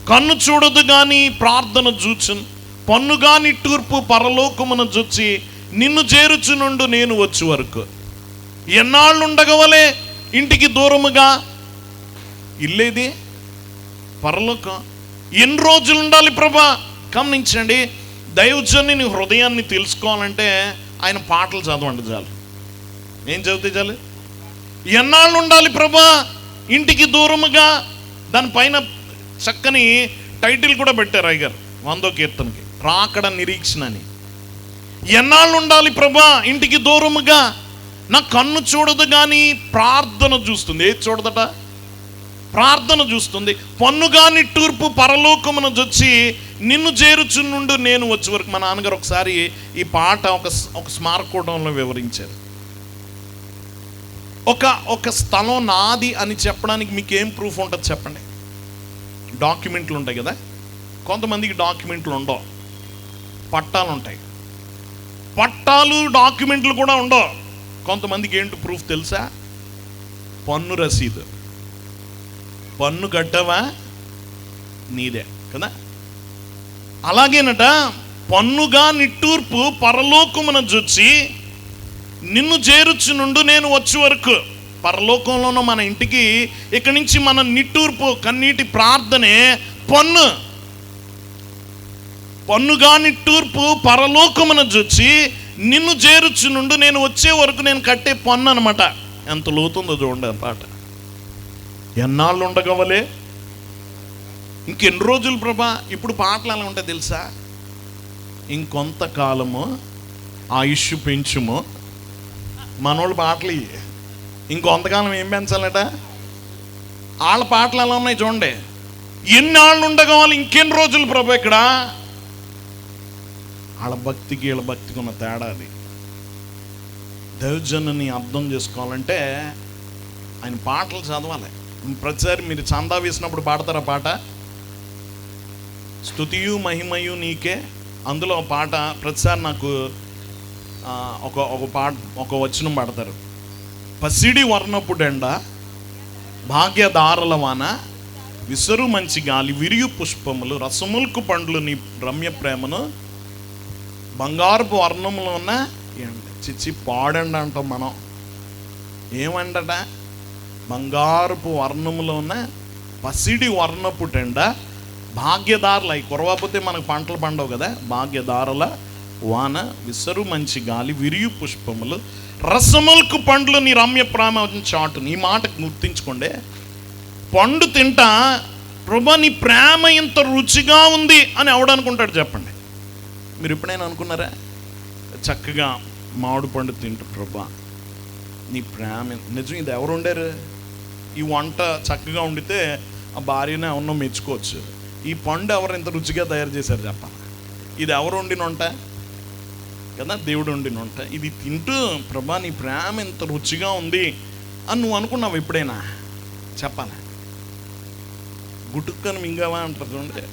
కన్ను చూడదు గాని ప్రార్థన జూచున్, పన్నుగా నిట్టూర్పు పరలోకమున జొచ్చి నిన్ను చేరుచునుండు నేను వచ్చి వరకు. ఎన్నాళ్ళు ఉండగవలే ఇంటికి దూరముగా? ఇల్లేది పరలోకం. ఎన్ని రోజులు ఉండాలి ప్రభా? గమనించండి, దైవజన్ని నీ హృదయాన్ని తెలుసుకోవాలంటే ఆయన పాటలు చదవండి చాలు. ఏం చదివితే చాలు? ఎన్నాళ్ళు ఉండాలి ప్రభా ఇంటికి దూరముగా? దానిపైన చక్కని టైటిల్ కూడా పెట్టారు అయ్యగారు 100వ కీర్తనకి, రాకడ నిరీక్షణ అని. ఎన్నాళ్ళు ఉండాలి ప్రభా ఇంటికి దూరముగా? నా కన్ను చూడదు కానీ ప్రార్థన చూస్తుంది. ఏది చూడదట? ప్రార్థన చూస్తుంది. పన్నుగా నిట్టూర్పు పరలోకమున జొచ్చి నిన్ను చేరుచునుండు నేను వచ్చే వరకు. మా నాన్నగారు ఒకసారి ఈ పాట ఒక స్మారకూటంలో వివరించారు. ఒక స్థలం నాది అని చెప్పడానికి మీకు ఏం ప్రూఫ్ ఉంటుంది చెప్పండి? డాక్యుమెంట్లు ఉంటాయి కదా. కొంతమందికి డాక్యుమెంట్లు ఉండవు, పట్టాలు ఉంటాయి. పట్టాలు డాక్యుమెంట్లు కూడా ఉండవు. కొంతమందికి ఏంటి ప్రూఫ్ తెలుసా? పన్ను రసీదు. పన్ను కట్టవా నీదే కదా. అలాగేనట, పన్నుగా నిట్టూర్పు పరలోకమున జొచ్చి నిన్ను చేరుచునుండు నేను వచ్చే వరకు. పరలోకంలోనూ మన ఇంటికి ఇక్కడి నుంచి మన నిట్టూర్పు కన్నీటి ప్రార్థనే పన్ను. పన్నుగా నిట్టూర్పు పరలోకమున జొచ్చి నిన్ను చేరుచునుండు నేను వచ్చే వరకు నేను కట్టే పన్ను అనమాట. ఎంత లోతుందో చూడండి ఆ పాట. ఎన్నాళ్ళు ఉండగవలే? ఇంకెన్ని రోజులు ప్రభా? ఇప్పుడు పాటలు ఎలా ఉంటాయి తెలుసా? ఇంకొంతకాలము ఆయుష్ పెంచుము. మనోళ్ళు పాటలు ఇంకొంతకాలం ఏం పెంచాలట? వాళ్ళ పాటలు ఎలా ఉన్నాయి చూడండి. ఎన్నాళ్ళు ఉండగవాలి? ఇంకెన్ని రోజులు ప్రభా? ఇక్కడ వాళ్ళ భక్తికి వీళ్ళ భక్తికి ఉన్న తేడా అది. దైవజనుని అర్థం చేసుకోవాలంటే ఆయన పాటలు చదవాలి. ప్రతిసారి మీరు చందా వేసినప్పుడు పాడతారా పాట? స్తుతియు మహిమయు నీకే. అందులో పాట ప్రతిసారి నాకు ఒక వచనం పాడతారు. పసిడి వర్ణపుడెండ భాగ్యదారుల వాన, విసరు మంచి గాలి, విరియు పుష్పములు, రసములకు పండ్లు నీ రమ్య ప్రేమను, బంగారపు వర్ణములో ఉన్న చిచ్చి పాడండి అంటాం మనం. ఏమండట? బంగారపు వర్ణములో ఉన్న పసిడి వర్ణపుటెండ భాగ్యదారుల, అవి కురవకపోతే మనకు పంటలు పండవు కదా. భాగ్యదారుల వాన, విసరు మంచి గాలి, విరియు పుష్పములు, రసములకు పండ్లు నీ రమ్య ప్రేమ చాటు. ఈ మాట గుర్తించుకోండి. పండు తింటా ప్రభా నీ ప్రేమ ఇంత రుచిగా ఉంది అని ఎవడనుకుంటాడు చెప్పండి? మీరు ఎప్పుడైనా అనుకున్నారా? చక్కగా మామిడి పండు తింటూ ప్రభా నీ ప్రేమ నిజం. ఇది ఎవరు వండారు? ఈ వంట చక్కగా వండితే ఆ భార్యనే ఎవరినో మెచ్చుకోవచ్చు. ఈ పండు ఎవరు ఇంత రుచిగా తయారు చేశారు చెప్పాలి? ఇది ఎవరు వండిన వంట కదా? దేవుడు వండిన వంట. ఇది తింటూ ప్రభా నీ ప్రేమ ఇంత రుచిగా ఉంది అని నువ్వు అనుకున్నావు ఎప్పుడైనా? చెప్పాలి. గుటుక్కను మింగావా అంటారు చూడండి.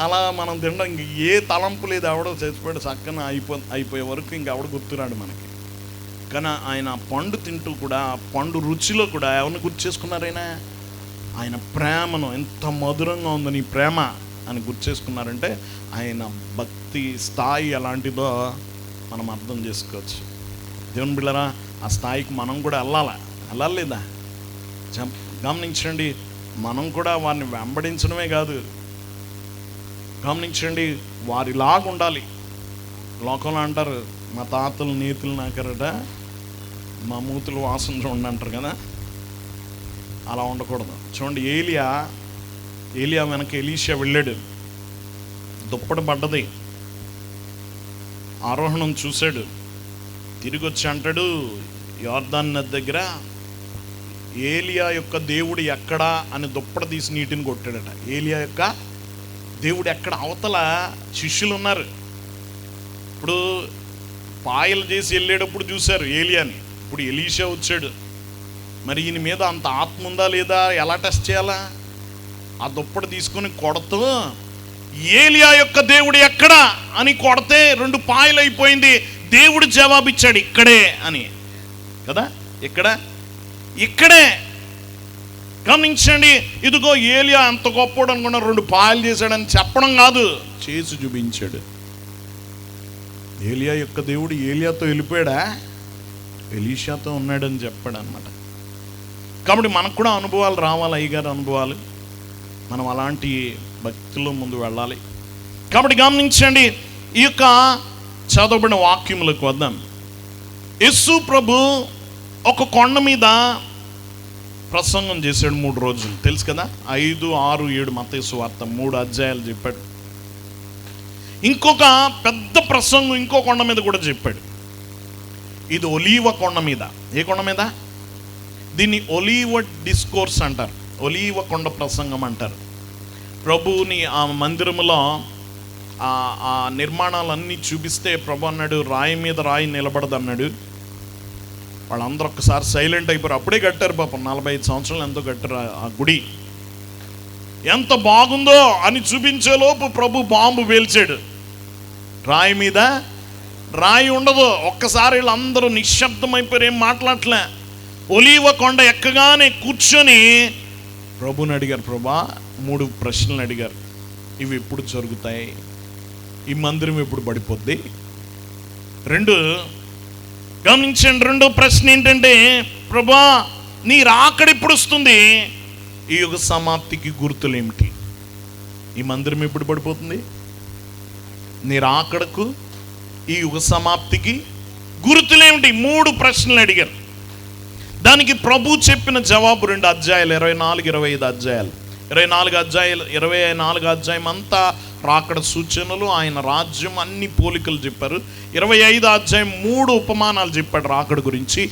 అలా మనం తినడం ఇంక ఏ తలంపు లేదు. ఎవడో చచ్చిపోయాడు చక్కన అయిపోయే వరకు ఇంక ఎవడ గుర్తురాడు మనకి. కానీ ఆయన పండు తింటూ కూడా, పండు రుచిలో కూడా ఎవరిని గుర్తు చేసుకున్నారైనా? ఆయన ప్రేమను. ఎంత మధురంగా ఉందో నీ ప్రేమ అని గుర్తు చేసుకున్నారంటే ఆయన భక్తి స్థాయి ఎలాంటిదో మనం అర్థం చేసుకోవచ్చు. దేవుని బిడ్డలారా, ఆ స్థాయికి మనం కూడా వెళ్ళాలా? వెళ్ళాలేదా? గమనించండి, మనం కూడా వారిని వెంబడించడమే కాదు, గమనించండి, వారిలాగా ఉండాలి. లోకంలో అంటారు, మా తాతలు నీతులు నాకరట, మా మూతులు వాసన చూడండి అంటారు కదా, అలా ఉండకూడదు. చూడండి, ఏలియా వెనక ఎలీషా వెళ్ళాడు, దుప్పటి పడ్డది, ఆరోహణం చూశాడు, తిరిగి వచ్చి అంటాడు యోర్దాను నది దగ్గర, ఏలియా యొక్క దేవుడు ఎక్కడా అని దుప్పటి తీసి నీటిని కొట్టాడట. ఏలియా యొక్క దేవుడు ఎక్కడ? అవతల శిష్యులు ఉన్నారు. ఇప్పుడు పాయలు చేసి వెళ్ళేటప్పుడు చూశారు ఏలియాని, ఇప్పుడు ఎలీషా వచ్చాడు. మరి ఈయన మీద అంత ఆత్మ ఉందా లేదా, ఎలా టెస్ట్ చేయాలా? ఆ దుప్పటి తీసుకొని కొడతూ ఏలియా యొక్క దేవుడు ఎక్కడా అని కొడితే 2 పాయలు అయిపోయింది. దేవుడు జవాబిచ్చాడు ఇక్కడే అని కదా, ఇక్కడే. గమనించండి, ఇదిగో ఏలియా అంత గొప్పడు అనుకున్నా 2 పాయలు చేశాడని చెప్పడం కాదు, చేసి చూపించాడు. ఏలియా యొక్క దేవుడు ఏలియాతో వెళ్ళిపోయాడా, ఎలీషాతో ఉన్నాడని చెప్పాడు అనమాట. కాబట్టి మనకు కూడా అనుభవాలు రావాలి, అయ్యగారు అనుభవాలు. మనం అలాంటి భక్తుల ముందు వెళ్ళాలి. కాబట్టి గమనించండి, ఈ యొక్క చదవబడిన వాక్యములకు వద్దాం. యేసు ప్రభు ఒక కొండ మీద ప్రసంగం చేశాడు 3 రోజులు, తెలుసు కదా. 5, 6, 7 మత్తయి సువార్త 3 అధ్యాయాలు చెప్పాడు. ఇంకొక పెద్ద ప్రసంగం ఇంకో కొండ మీద కూడా చెప్పాడు. ఇది ఒలీవ కొండ మీద. ఏ కొండ మీద? దీన్ని ఒలీవ డిస్కోర్స్ అంటారు, ఒలీవ కొండ ప్రసంగం అంటారు. ప్రభువుని ఆ మందిరంలో ఆ నిర్మాణాలన్నీ చూపిస్తే ప్రభు అన్నాడు, రాయి మీద రాయి నిలబడదు అన్నాడు. వాళ్ళందరూ ఒక్కసారి సైలెంట్ అయిపోయారు. అప్పుడే కట్టారు పాపం, 45 సంవత్సరాలు ఎంతో కట్టారు ఆ గుడి. ఎంత బాగుందో అని చూపించేలోపు ప్రభు బాంబు పేల్చాడు. రాయి మీద రాయి ఉండదు. ఒక్కసారి వీళ్ళందరూ నిశ్శబ్దం అయిపోయారు, ఏం మాట్లాడలే. ఒలీవ కొండ ఎక్కగానే కూర్చొని ప్రభుని అడిగారు, ప్రభా 3 ప్రశ్నలు అడిగారు. ఇవి ఎప్పుడు జరుగుతాయి? ఈ మందిరం ఎప్పుడు పడిపోద్ది? 2 గమనించండి, 2వ ప్రశ్న ఏంటంటే, ప్రభా నీ రాకడ ఎప్పుడు వస్తుంది? ఈ యుగ సమాప్తికి గుర్తులు ఏమిటి? ఈ మందిరం ఎప్పుడు పడిపోతుంది? నీ రాకడకు ఈ యుగ సమాప్తికి గుర్తులేమిటి? 3 ప్రశ్నలు అడిగారు. దానికి ప్రభు చెప్పిన జవాబు 2 అధ్యాయాలు, 24, 25 అధ్యాయాలు. 24 అధ్యాయం అంతా రాకడ సూచనలు, ఆయన రాజ్యం, అన్ని పోలికలు చెప్పారు. 25 అధ్యాయం 3 ఉపమానాలు చెప్పాడు రాకడ గురించి.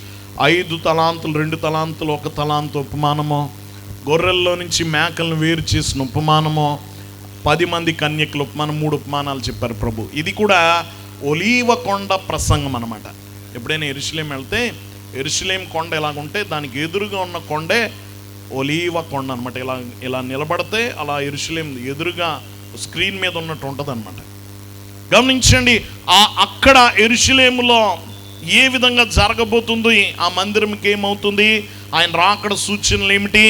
5 తలాంతులు, 2 తలాంతులు, 1 తలాంతు ఉపమానము, గొర్రెల్లో నుంచి మేకలను వేరు చేసిన ఉపమానము, 10 మంది కన్యకుల ఉపమానం, 3 ఉపమానాలు చెప్పారు ప్రభు. ఇది కూడా ఒలీవ కొండ ప్రసంగం అనమాట. ఎప్పుడైనా యెరూషలేం వెళ్తే యెరూషలేం కొండ ఎలాగుంటే దానికి ఎదురుగా ఉన్న కొండే ఒలీవ కొండ అనమాట. ఇలా నిలబడితే అలా యెరూషలేం ఎదురుగా స్క్రీన్ మీద ఉన్నట్టు ఉంటుంది అనమాట. గమనించండి, అక్కడ యెరూషలేములో ఏ విధంగా జరగబోతుంది, ఆ మందిరంకి ఏమవుతుంది, ఆయన రాకడ సూచనలు ఏమిటి,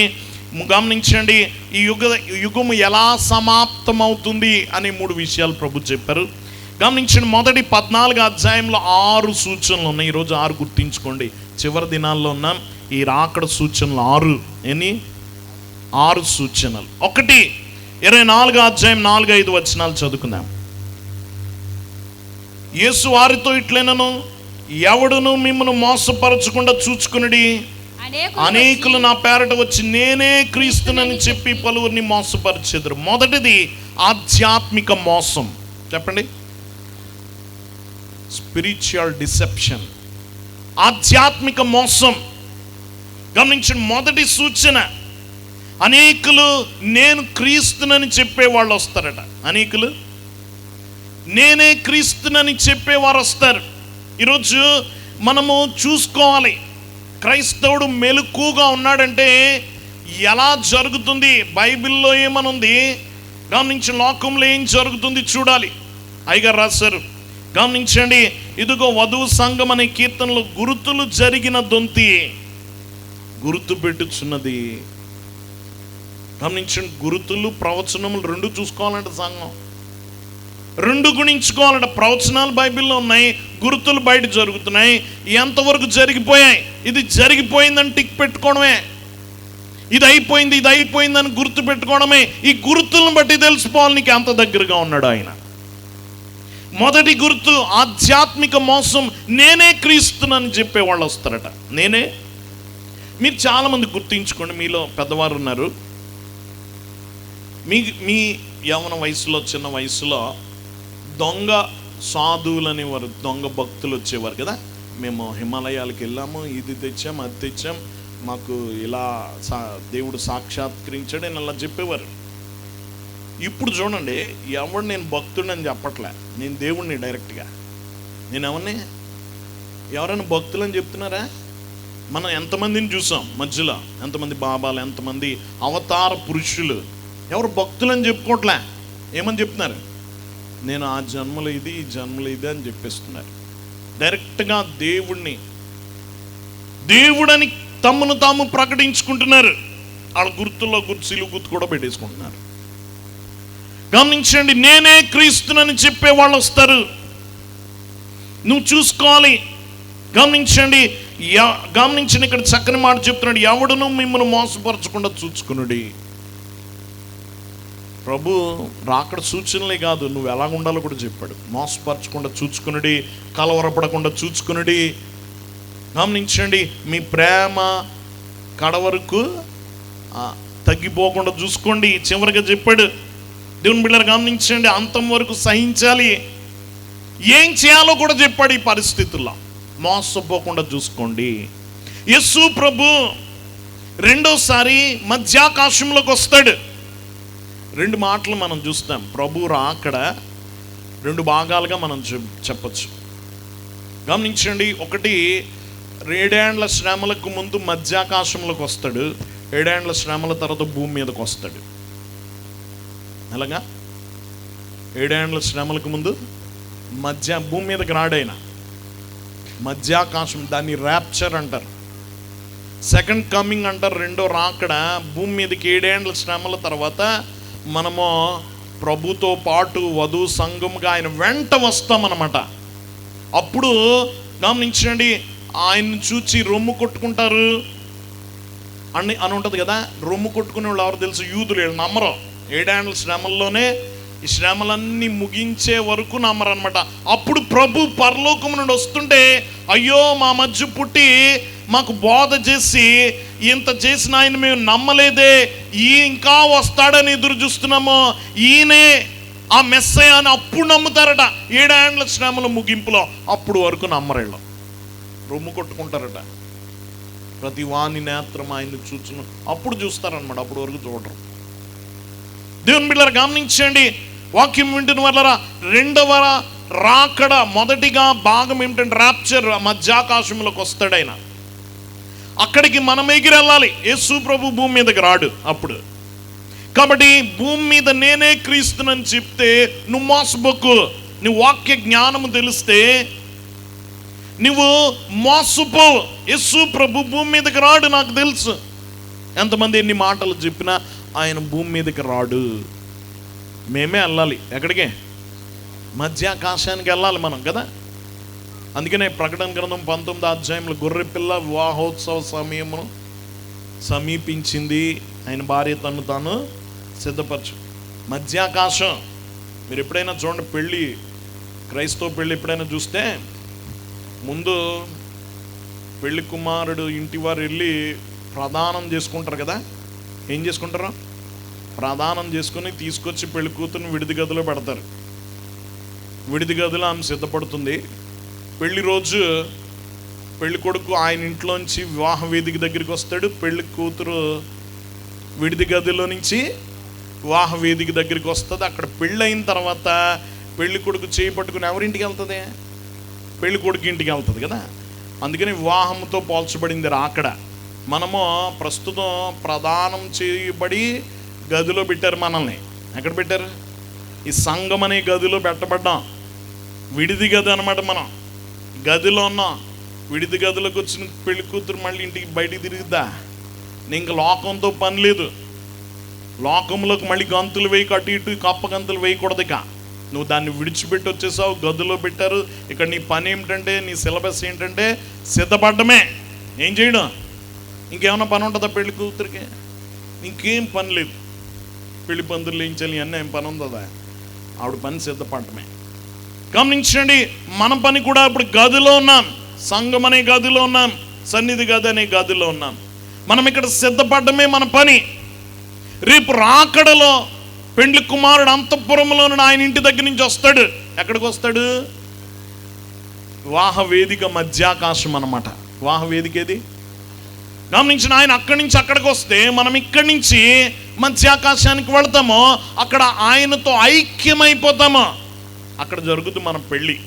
గమనించండి. ఈ యుగము ఎలా సమాప్తం అవుతుంది అనే 3 విషయాలు ప్రభు చెప్పారు. గమనించండి, మొదటి 14 అధ్యాయంలో 6 సూచనలు ఉన్నాయి. ఈరోజు 6 గుర్తించుకోండి. చివరి దినాల్లో ఉన్నాం. ఈ రాకడ సూచనలు 6 సూచనలు. 1 24 అధ్యాయం 4-5 వచనాలు చదువుకుందాం. యేసు వారితో ఇట్లనెను, ఎవడును మిమ్మల్ని మోసపరచకుండా చూచుకునుడి. అనేకులు నా పేరట వచ్చి నేనే క్రీస్తునని చెప్పి పలువురిని మోసపరిచెదరు. మొదటిది ఆధ్యాత్మిక మోసం. చెప్పండి, స్పిరిచువల్ డిసెప్షన్, ఆధ్యాత్మిక మోసం. గమనించండి, మొదటి సూచన, అనేకులు నేను క్రీస్తునని చెప్పేవాళ్ళు వస్తారట. అనేకులు నేనే క్రీస్తునని చెప్పేవారు వస్తారు. ఈరోజు మనము చూసుకోవాలి, క్రైస్తవుడు మెలకుగా ఉన్నాడంటే ఎలా జరుగుతుంది, బైబిల్లో ఏమనుంది, గమనించి లోకంలో ఏం జరుగుతుంది చూడాలి. అయ్యగారు రాశారు, గమనించండి, ఇదిగో వధువు సంఘం అనే కీర్తనలో గురుతులు జరిగిన దొంతి గుర్తు పెట్టుచున్నది. గమనించండి, గురుతులు ప్రవచనములు 2 చూసుకోవాలంటే సంఘం 2 గుణించుకోవాలంటే. ప్రవచనాలు బైబిల్లో ఉన్నాయి, గుర్తులు బయట జరుగుతున్నాయి. ఎంతవరకు జరిగిపోయాయి? ఇది జరిగిపోయిందని టిక్ పెట్టుకోవడమే. ఇది అయిపోయింది ఇది అయిపోయింది అని గుర్తు పెట్టుకోవడమే. ఈ గుర్తులను బట్టి తెలిసిపోవాలి నీకు ఎంత దగ్గరగా ఉన్నాడు ఆయన. మొదటి గుర్తు ఆధ్యాత్మిక మోసం, నేనే క్రీస్తునని చెప్పేవాళ్ళు వస్తారట. నేనే. మీరు చాలామంది గుర్తించుకోండి, మీలో పెద్దవారు ఉన్నారు, మీ యవ్వన వయసులో చిన్న వయసులో దొంగ సాధువులు అనేవారు, దొంగ భక్తులు వచ్చేవారు కదా. మేము హిమాలయాలకు వెళ్ళాము, ఇది తెచ్చాం అది తెచ్చాం, మాకు ఇలా దేవుడు సాక్షాత్కరించాడు అని అలా చెప్పేవారు. ఇప్పుడు చూడండి, ఎవడు నేను భక్తుడని చెప్పట్లే, నేను దేవుడిని డైరెక్ట్గా. నేను ఎవరైనా భక్తులని చెప్తున్నారా? మనం ఎంతమందిని చూసాం మధ్యలో, ఎంతమంది బాబాలు, ఎంతమంది అవతార పురుషులు, ఎవరు భక్తులని చెప్పుకోవట్లే. ఏమని చెప్తున్నారు? నేను ఆ జన్మలో ఇది, ఈ జన్మలో ఇది అని చెప్పేస్తున్నారు. డైరెక్ట్గా దేవుడని తమను తాము ప్రకటించుకుంటున్నారు. వాళ్ళ గుర్తుల్లో సిలువ గుర్తు కూడా పెట్టేసుకుంటున్నారు. గమనించండి, నేనే క్రీస్తునని చెప్పే వాళ్ళు వస్తారు. నువ్వు చూసుకోవాలి. గమనించండి, ఇక్కడ చక్కని మాట చెప్తున్నాడు, ఎవడును మిమ్మల్ని మోసపరచకుండా చూసుకునుడి. ప్రభు రాకడ సూచనలే కాదు, నువ్వు ఎలా ఉండాలో కూడా చెప్పాడు. మోసపరచకుండా చూసుకునుడి, కలవరపడకుండా చూసుకునుడి. గమనించండి, మీ ప్రేమ కడ వరకు తగ్గిపోకుండా చూసుకోండి. చివరిగా చెప్పాడు దేవుని బిడ్డలు, గమనించండి, అంతం వరకు సహించాలి. ఏం చేయాలో కూడా చెప్పాడు. ఈ పరిస్థితుల్లో మోసపోకుండా చూసుకోండి. యేసు ప్రభు రెండోసారి మధ్యాకాశంలోకి వస్తాడు. రెండు మాటలు మనం చూస్తాం. ప్రభు రాకడ రెండు భాగాలుగా మనం చెప్పచ్చు. గమనించండి, ఒకటి 7 ఏండ్ల శ్రమలకు ముందు మధ్యాకాశంలోకి వస్తాడు, 7 ఏండ్ల శ్రమల తర్వాత భూమి మీదకి వస్తాడు. అలాగా 7 ఏండ్ల శ్రమలకు ముందు భూమి మీదకి రాడైన మధ్యాకాశం, దాన్ని ర్యాప్చర్ అంటారు, సెకండ్ కమింగ్ అంటారు. రెండో రాకడ భూమి మీదకి 7 ఏండ్ల శ్రమల తర్వాత మనము ప్రభుతో పాటు వధువు సంఘముగా ఆయన వెంట వస్తామన్నమాట. అప్పుడు గమనించండి, ఆయన్ని చూచి రొమ్ము కొట్టుకుంటారు అని ఉంటుంది కదా. రొమ్ము కొట్టుకునే వాళ్ళు ఎవరు తెలుసు? యూదులు. వీళ్ళు నమ్మరు. 7 ఏండ్ల శ్రమల్లోనే ఈ శ్రమలన్నీ ముగించే వరకు నమ్మరు అనమాట. అప్పుడు ప్రభు పరలోకం నుండి వస్తుంటే, అయ్యో మా మధ్య పుట్టి మాకు బోధ చేసి ఇంత చేసిన ఆయన మేము నమ్మలేదే, ఈ ఇంకా వస్తాడని ఎదురు చూస్తున్నాము, ఈయనే ఆ మెస్సయ్య అని అప్పుడు నమ్ముతారట. 7 ఏండ్ల శ్రమల ముగింపులో అప్పుడు వరకు నమ్మరేళ్ళు, రొమ్ము కొట్టుకుంటారట. ప్రతి వాని నేత్రం ఆయన్ని చూచును అప్పుడు చూస్తారనమాట, అప్పుడు వరకు చూడరు. దేవుని బిడ్డలారా గమనించండి, వాక్యం వింటున్న వాళ్ళరా, రెండవ రాకడ మొదటిగా భాగం ఏమిటంటే ర్యాప్చర్, మధ్యాకాశంలోకి వస్తాడు ఆయన. అక్కడికి మనం ఎగిరి వెళ్ళాలి. యేసు ప్రభు భూమి మీదకి రాడు అప్పుడు. కాబట్టి భూమి మీద నేనే క్రీస్తునని చెప్తే నువ్వు మోసపోకు. నీ వాక్య జ్ఞానము తెలిస్తే నువ్వు మోసపో. యేసు ప్రభు భూమి మీదకి రాడు, నాకు తెలుసు. ఎంతమంది ఎన్ని మాటలు చెప్పినా ఆయన భూమి మీదకి రాడు. మేమే వెళ్ళాలి. ఎక్కడికి? మధ్యాకాశానికి వెళ్ళాలి మనం కదా. అందుకనే ప్రకటన గ్రంథం 19వ అధ్యాయంలో గొర్రెపిల్ల వివాహోత్సవ సమయము సమీపించింది, ఆయన భార్య తను తాను సిద్ధపరచు. మధ్యాకాశం మీరు ఎప్పుడైనా చూడండి, పెళ్ళి, క్రైస్తవ పెళ్ళి ఎప్పుడైనా చూస్తే ముందు పెళ్లి కుమారుడు ఇంటి వారు వెళ్ళి ప్రదానం చేసుకుంటారు కదా. ఏం చేసుకుంటారు? ప్రదానం చేసుకుని తీసుకొచ్చి పెళ్లి కూతురుని విడిది గదిలో పెడతారు. విడిది గదిలో ఆమె సిద్ధపడుతుంది. పెళ్లి రోజు పెళ్లి కొడుకు ఆయన ఇంట్లోంచి వివాహ వేదిక దగ్గరికి వస్తాడు, పెళ్లి కూతురు విడిది గదిలో నుంచి వివాహ వేదిక దగ్గరికి వస్తుంది. అక్కడ పెళ్ళి అయిన తర్వాత పెళ్లి కొడుకు చేయి పట్టుకుని ఎవరింటికి వెళ్తుంది? పెళ్లి కొడుకు ఇంటికి వెళ్తుంది కదా. అందుకని వివాహంతో పోల్చబడింది రాకడ. మనము ప్రస్తుతం ప్రదానం చేయబడి గదిలో పెట్టారు మనల్ని. ఎక్కడ పెట్టారు? ఈ సంఘం అనే గదిలో పెట్టబడ్డాం. విడిది గది అనమాట. మనం గదిలో ఉన్నాం. విడిది గదిలోకి వచ్చిన పెళ్లి కూతురు మళ్ళీ ఇంటికి బయటికి తిరుగుద్దా? ఇంక లోకంతో పని లేదు. లోకంలోకి మళ్ళీ గంతులు వేయకు, అటు ఇటు కప్ప గంతులు వేయకూడదు. ఇక నువ్వు దాన్ని విడిచిపెట్టి వచ్చేసావు, గదిలో పెట్టారు. ఇక్కడ నీ పని ఏమిటంటే, నీ సిలబస్ ఏంటంటే సిద్ధపడ్డమే. ఏం చేయడం? ఇంకేమైనా పని ఉంటుందా పెళ్లి కూతురికి? ఇంకేం పని లేదు. పెళ్లి పందిర్లు వేయించాలి అన్నీ ఏం పని ఉందా? ఆవిడ పని సిద్ధపడటమే. గమనించండి, మన పని కూడా ఇప్పుడు గదిలో ఉన్నాం, సంఘం అనే గదిలో ఉన్నాం, సన్నిధి గది అనే గదిలో ఉన్నాం. మనం ఇక్కడ సిద్ధపడమే మన పని. రేపు రాకడలో పెండ్లి కుమారుడు అంతఃపురంలో ఆయన ఇంటి దగ్గర నుంచి వస్తాడు. ఎక్కడికి వస్తాడు? వివాహ వేదిక మధ్యాకాశం అన్నమాట. వివాహ వేదిక ఏది? గమనించిన ఆయన అక్కడి నుంచి అక్కడికి వస్తే మనం ఇక్కడి నుంచి మధ్యాకాశానికి వెళ్తామో, అక్కడ ఆయనతో ఐక్యమైపోతామో. అక్కడ జరుగుతుంది మన పెళ్ళి.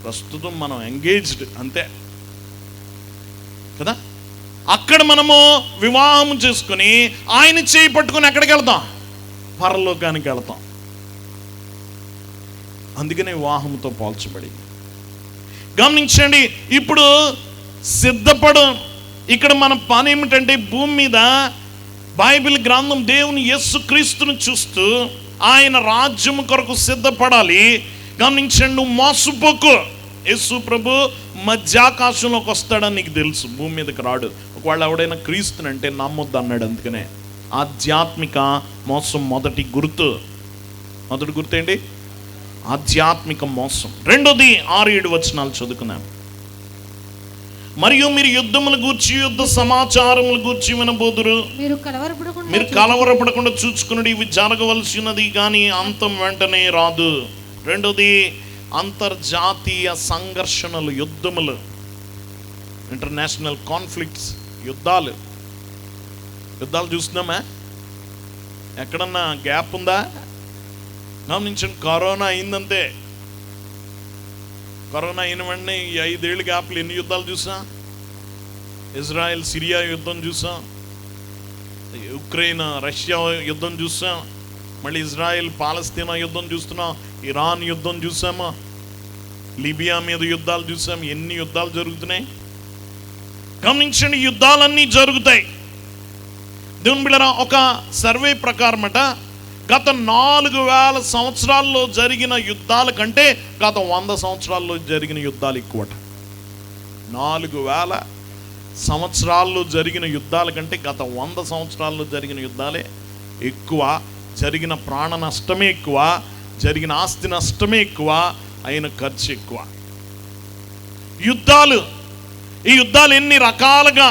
ప్రస్తుతం మనం ఎంగేజ్డ్ అంతే కదా. అక్కడ మనము వివాహం చేసుకుని ఆయన చేయి పట్టుకుని ఎక్కడికి వెళ్తాం? పరలోకానికి వెళ్తాం. అందుకనే వివాహంతో పోల్చబడి. గమనించండి, ఇప్పుడు సిద్ధపడు. ఇక్కడ మన పని ఏమిటంటే, భూమి మీద బైబిల్ గ్రంథం దేవుని యేసుక్రీస్తును చూస్తూ ఆయన రాజ్యం కొరకు సిద్ధపడాలి. గమనించండి, నువ్వు మోసపోకు. యేసు ప్రభు మధ్యాకాశంలోకి వస్తాడని నీకు తెలుసు, భూమి మీదకి రాడు. ఒకవేళ ఎవడైనా క్రీస్తునంటే నమ్మొద్దు అన్నాడు. అందుకనే ఆధ్యాత్మిక మోసం మొదటి గుర్తు ఏంటి? ఆధ్యాత్మిక మోసం. రెండోది 6-7 వచనాలు చదువుకున్నాం. మరియు మీరు యుద్ధముల గూర్చి యుద్ధ సమాచారముల గూర్చి వినబోదురు. మీరు కలవరపడకుండా చూచుకున్నది, ఇవి జరగవలసినది కానీ అంతం వెంటనే రాదు. రెండోది అంతర్జాతీయ సంఘర్షణలు, యుద్ధములు, ఇంటర్నేషనల్ కాన్ఫ్లిక్ట్స్, యుద్ధాలు చూస్తున్నామా? ఎక్కడన్నా గ్యాప్ ఉందా? గమనించండి, కరోనా అయిందంతే. కరోనా అయిన వెంటనే ఈ 5 ఏళ్ళ గ్యాప్లు ఎన్ని యుద్ధాలు చూసాం? ఇజ్రాయెల్ సిరియా యుద్ధం చూసాం, యుక్రెయిన్ రష్యా యుద్ధం చూసాం, మళ్ళీ ఇజ్రాయెల్ పాలస్తీనా యుద్ధం చూస్తున్నాం, ఇరాన్ యుద్ధం చూసామా, లిబియా మీద యుద్ధాలు చూసాం. ఎన్ని యుద్ధాలు జరుగుతున్నాయి గమనించండి. యుద్ధాలన్నీ జరుగుతాయి. దేవుని బిడ్డలారా, ఒక సర్వే ప్రకారం గత 4000 సంవత్సరాల్లో జరిగిన యుద్ధాల కంటే గత 100 సంవత్సరాల్లో జరిగిన యుద్ధాలు ఎక్కువట. 4000 సంవత్సరాల్లో జరిగిన యుద్ధాల కంటే గత 100 సంవత్సరాల్లో జరిగిన యుద్ధాలే ఎక్కువ. జరిగిన ప్రాణ నష్టమే ఎక్కువ, జరిగిన ఆస్తి నష్టమే ఎక్కువ, అయిన ఖర్చు ఎక్కువ. యుద్ధాలు, ఈ యుద్ధాలు ఎన్ని రకాలుగా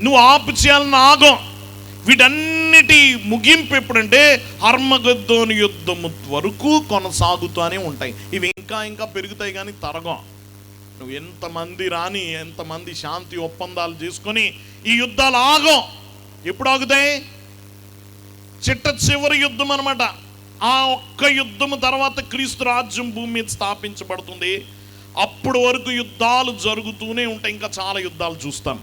నువ్వు ఆపు చేయాలని ఆగం. వీటన్నిటి ముగింపు ఎప్పుడంటే హర్మగద్దోని యుద్ధము వరకు కొనసాగుతూనే ఉంటాయి. ఇవి ఇంకా పెరుగుతాయి కానీ తరగం. నువ్వు ఎంతమంది రాని, ఎంతమంది శాంతి ఒప్పందాలు చేసుకొని ఈ యుద్ధాలు ఆగం. ఎప్పుడు ఆగుతాయి? చిట్ట చివరి యుద్ధం అనమాట. ఆ ఒక్క యుద్ధము తర్వాత క్రీస్తు రాజ్యం భూమి మీద స్థాపించబడుతుంది. అప్పుడు వరకు యుద్ధాలు జరుగుతూనే ఉంటాయి. ఇంకా చాలా యుద్ధాలు చూస్తాం.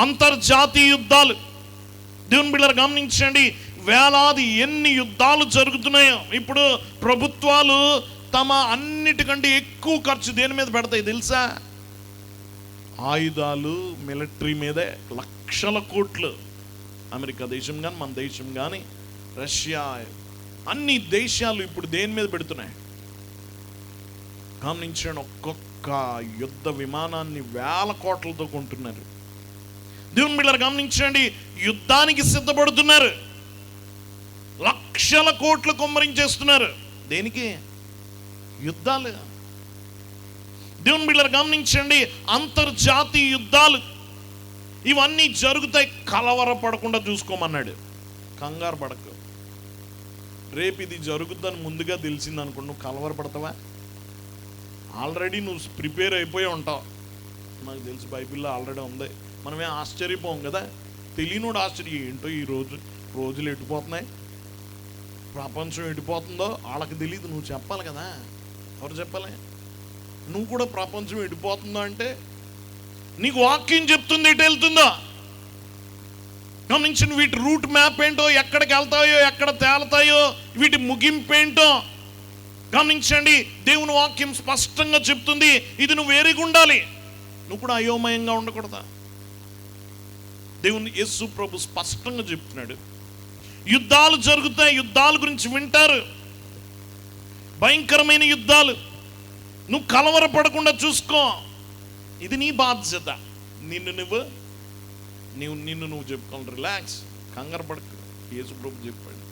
అంతర్జాతీయ యుద్ధాలు. దేవుని బిడ్డలు గమనించండి, వేలాది ఎన్ని యుద్ధాలు జరుగుతున్నాయో. ఇప్పుడు ప్రభుత్వాలు తమ అన్నిటికంటే ఎక్కువ ఖర్చు దేని మీద పెడతాయి తెలుసా? ఆయుధాలు, మిలిటరీ మీదే. లక్షల కోట్లు. అమెరికా దేశం కానీ, మన దేశం కానీ, రష్యా, అన్ని దేశాలు ఇప్పుడు దేని మీద పెడుతున్నాయి గమనించండి. ఒక్కొక్క యుద్ధ విమానాన్ని 1000 కోట్లతో కొంటున్నారు. దేవుని బిడ్డలారా గమనించండి, యుద్ధానికి సిద్ధపడుతున్నారు. లక్షల కోట్లు కుమ్మరించేస్తున్నారు. దేనికి? యుద్ధాలు. దేవుని బిడ్డలారా గమనించండి, అంతర్జాతీయ యుద్ధాలు ఇవన్నీ జరుగుతాయి. కలవరపడకుండా చూసుకోమన్నాడు. కంగారు పడకు. రేపు ఇది జరుగుతుందని ముందుగా తెలిసింది అనుకోండి, నువ్వు కలవరపడతావా? ఆల్రెడీ నువ్వు ప్రిపేర్ అయిపోయి ఉంటావు. నాకు తెలుసు, బైబిల్లో ఆల్రెడీ ఉంది. మనమే ఆశ్చర్యపోం కదా. తెలియనోడు ఆశ్చర్యం. ఏంటో ఈ రోజులు ఎటుపోతున్నాయి, ప్రపంచం ఎటుపోతుందో వాళ్ళకి తెలియదు. నువ్వు చెప్పాలి కదా. ఎవరు చెప్పాలి? నువ్వు కూడా ప్రపంచం ఎటుపోతుందో అంటే నీకు వాక్యం చెప్తుంది ఎటు వెళ్తుందో. గమనించిన వీటి రూట్ మ్యాప్ ఏంటో, ఎక్కడికి వెళ్తాయో, ఎక్కడ తేలుతాయో, వీటి ముగింపు ఏంటో గమనించండి. దేవుని వాక్యం స్పష్టంగా చెప్తుంది. ఇది నువ్వు వేరేగా ఉండాలి. నువ్వు కూడా అయోమయంగా ఉండకూడదా? దేవుని యేసు ప్రభు స్పష్టంగా చెప్తున్నాడు. యుద్ధాలు జరుగుతాయి. యుద్ధాల గురించి వింటారు. భయంకరమైన యుద్ధాలు. నువ్వు కలవరపడకుండా చూసుకో. ఇది నీ బాధ్యత. నిన్ను నువ్వు నిన్ను చెప్పుకోవాలి, రిలాక్స్, కంగారు పడకు. యేసు ప్రభు చెప్పాడు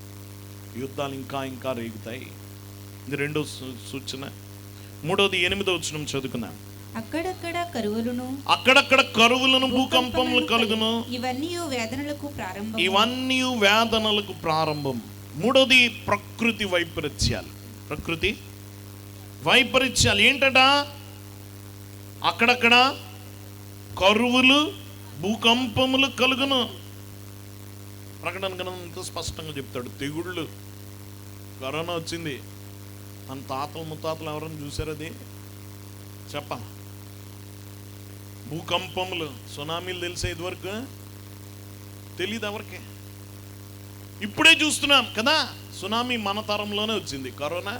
యుద్ధాలు ఇంకా ఇంకా రేగుతాయి. ఇది రెండో సూచన. మూడోది 8వ వచనం చదువుకుందాం. అక్కడక్కడ కరువులను, అక్కడక్కడ కరువులను, భూకంపములు కలుగును. ఇవన్నీ వేదనలకు ప్రారంభం. ఇవన్నీ వేదనలకు ప్రారంభం. మూడోది ప్రకృతి వైపరీత్యాలు. ప్రకృతి వైపరీత్యాలు ఏంటట? అక్కడక్కడ కరువులు, భూకంపములు కలుగును. ప్రకటన గ్రంథం ఎంతో స్పష్టంగా చెప్తాడు. తెగుళ్ళు, కరోనా వచ్చింది. మన తాతలు ముత్తాతలు ఎవరైనా చూసారు అది? చెప్ప. భూకంపములు, సునామీలు తెలిసే ఇదివరకు తెలీదు ఎవరికి. ఇప్పుడే చూస్తున్నాం కదా. సునామీ మన తరంలోనే వచ్చింది, కరోనా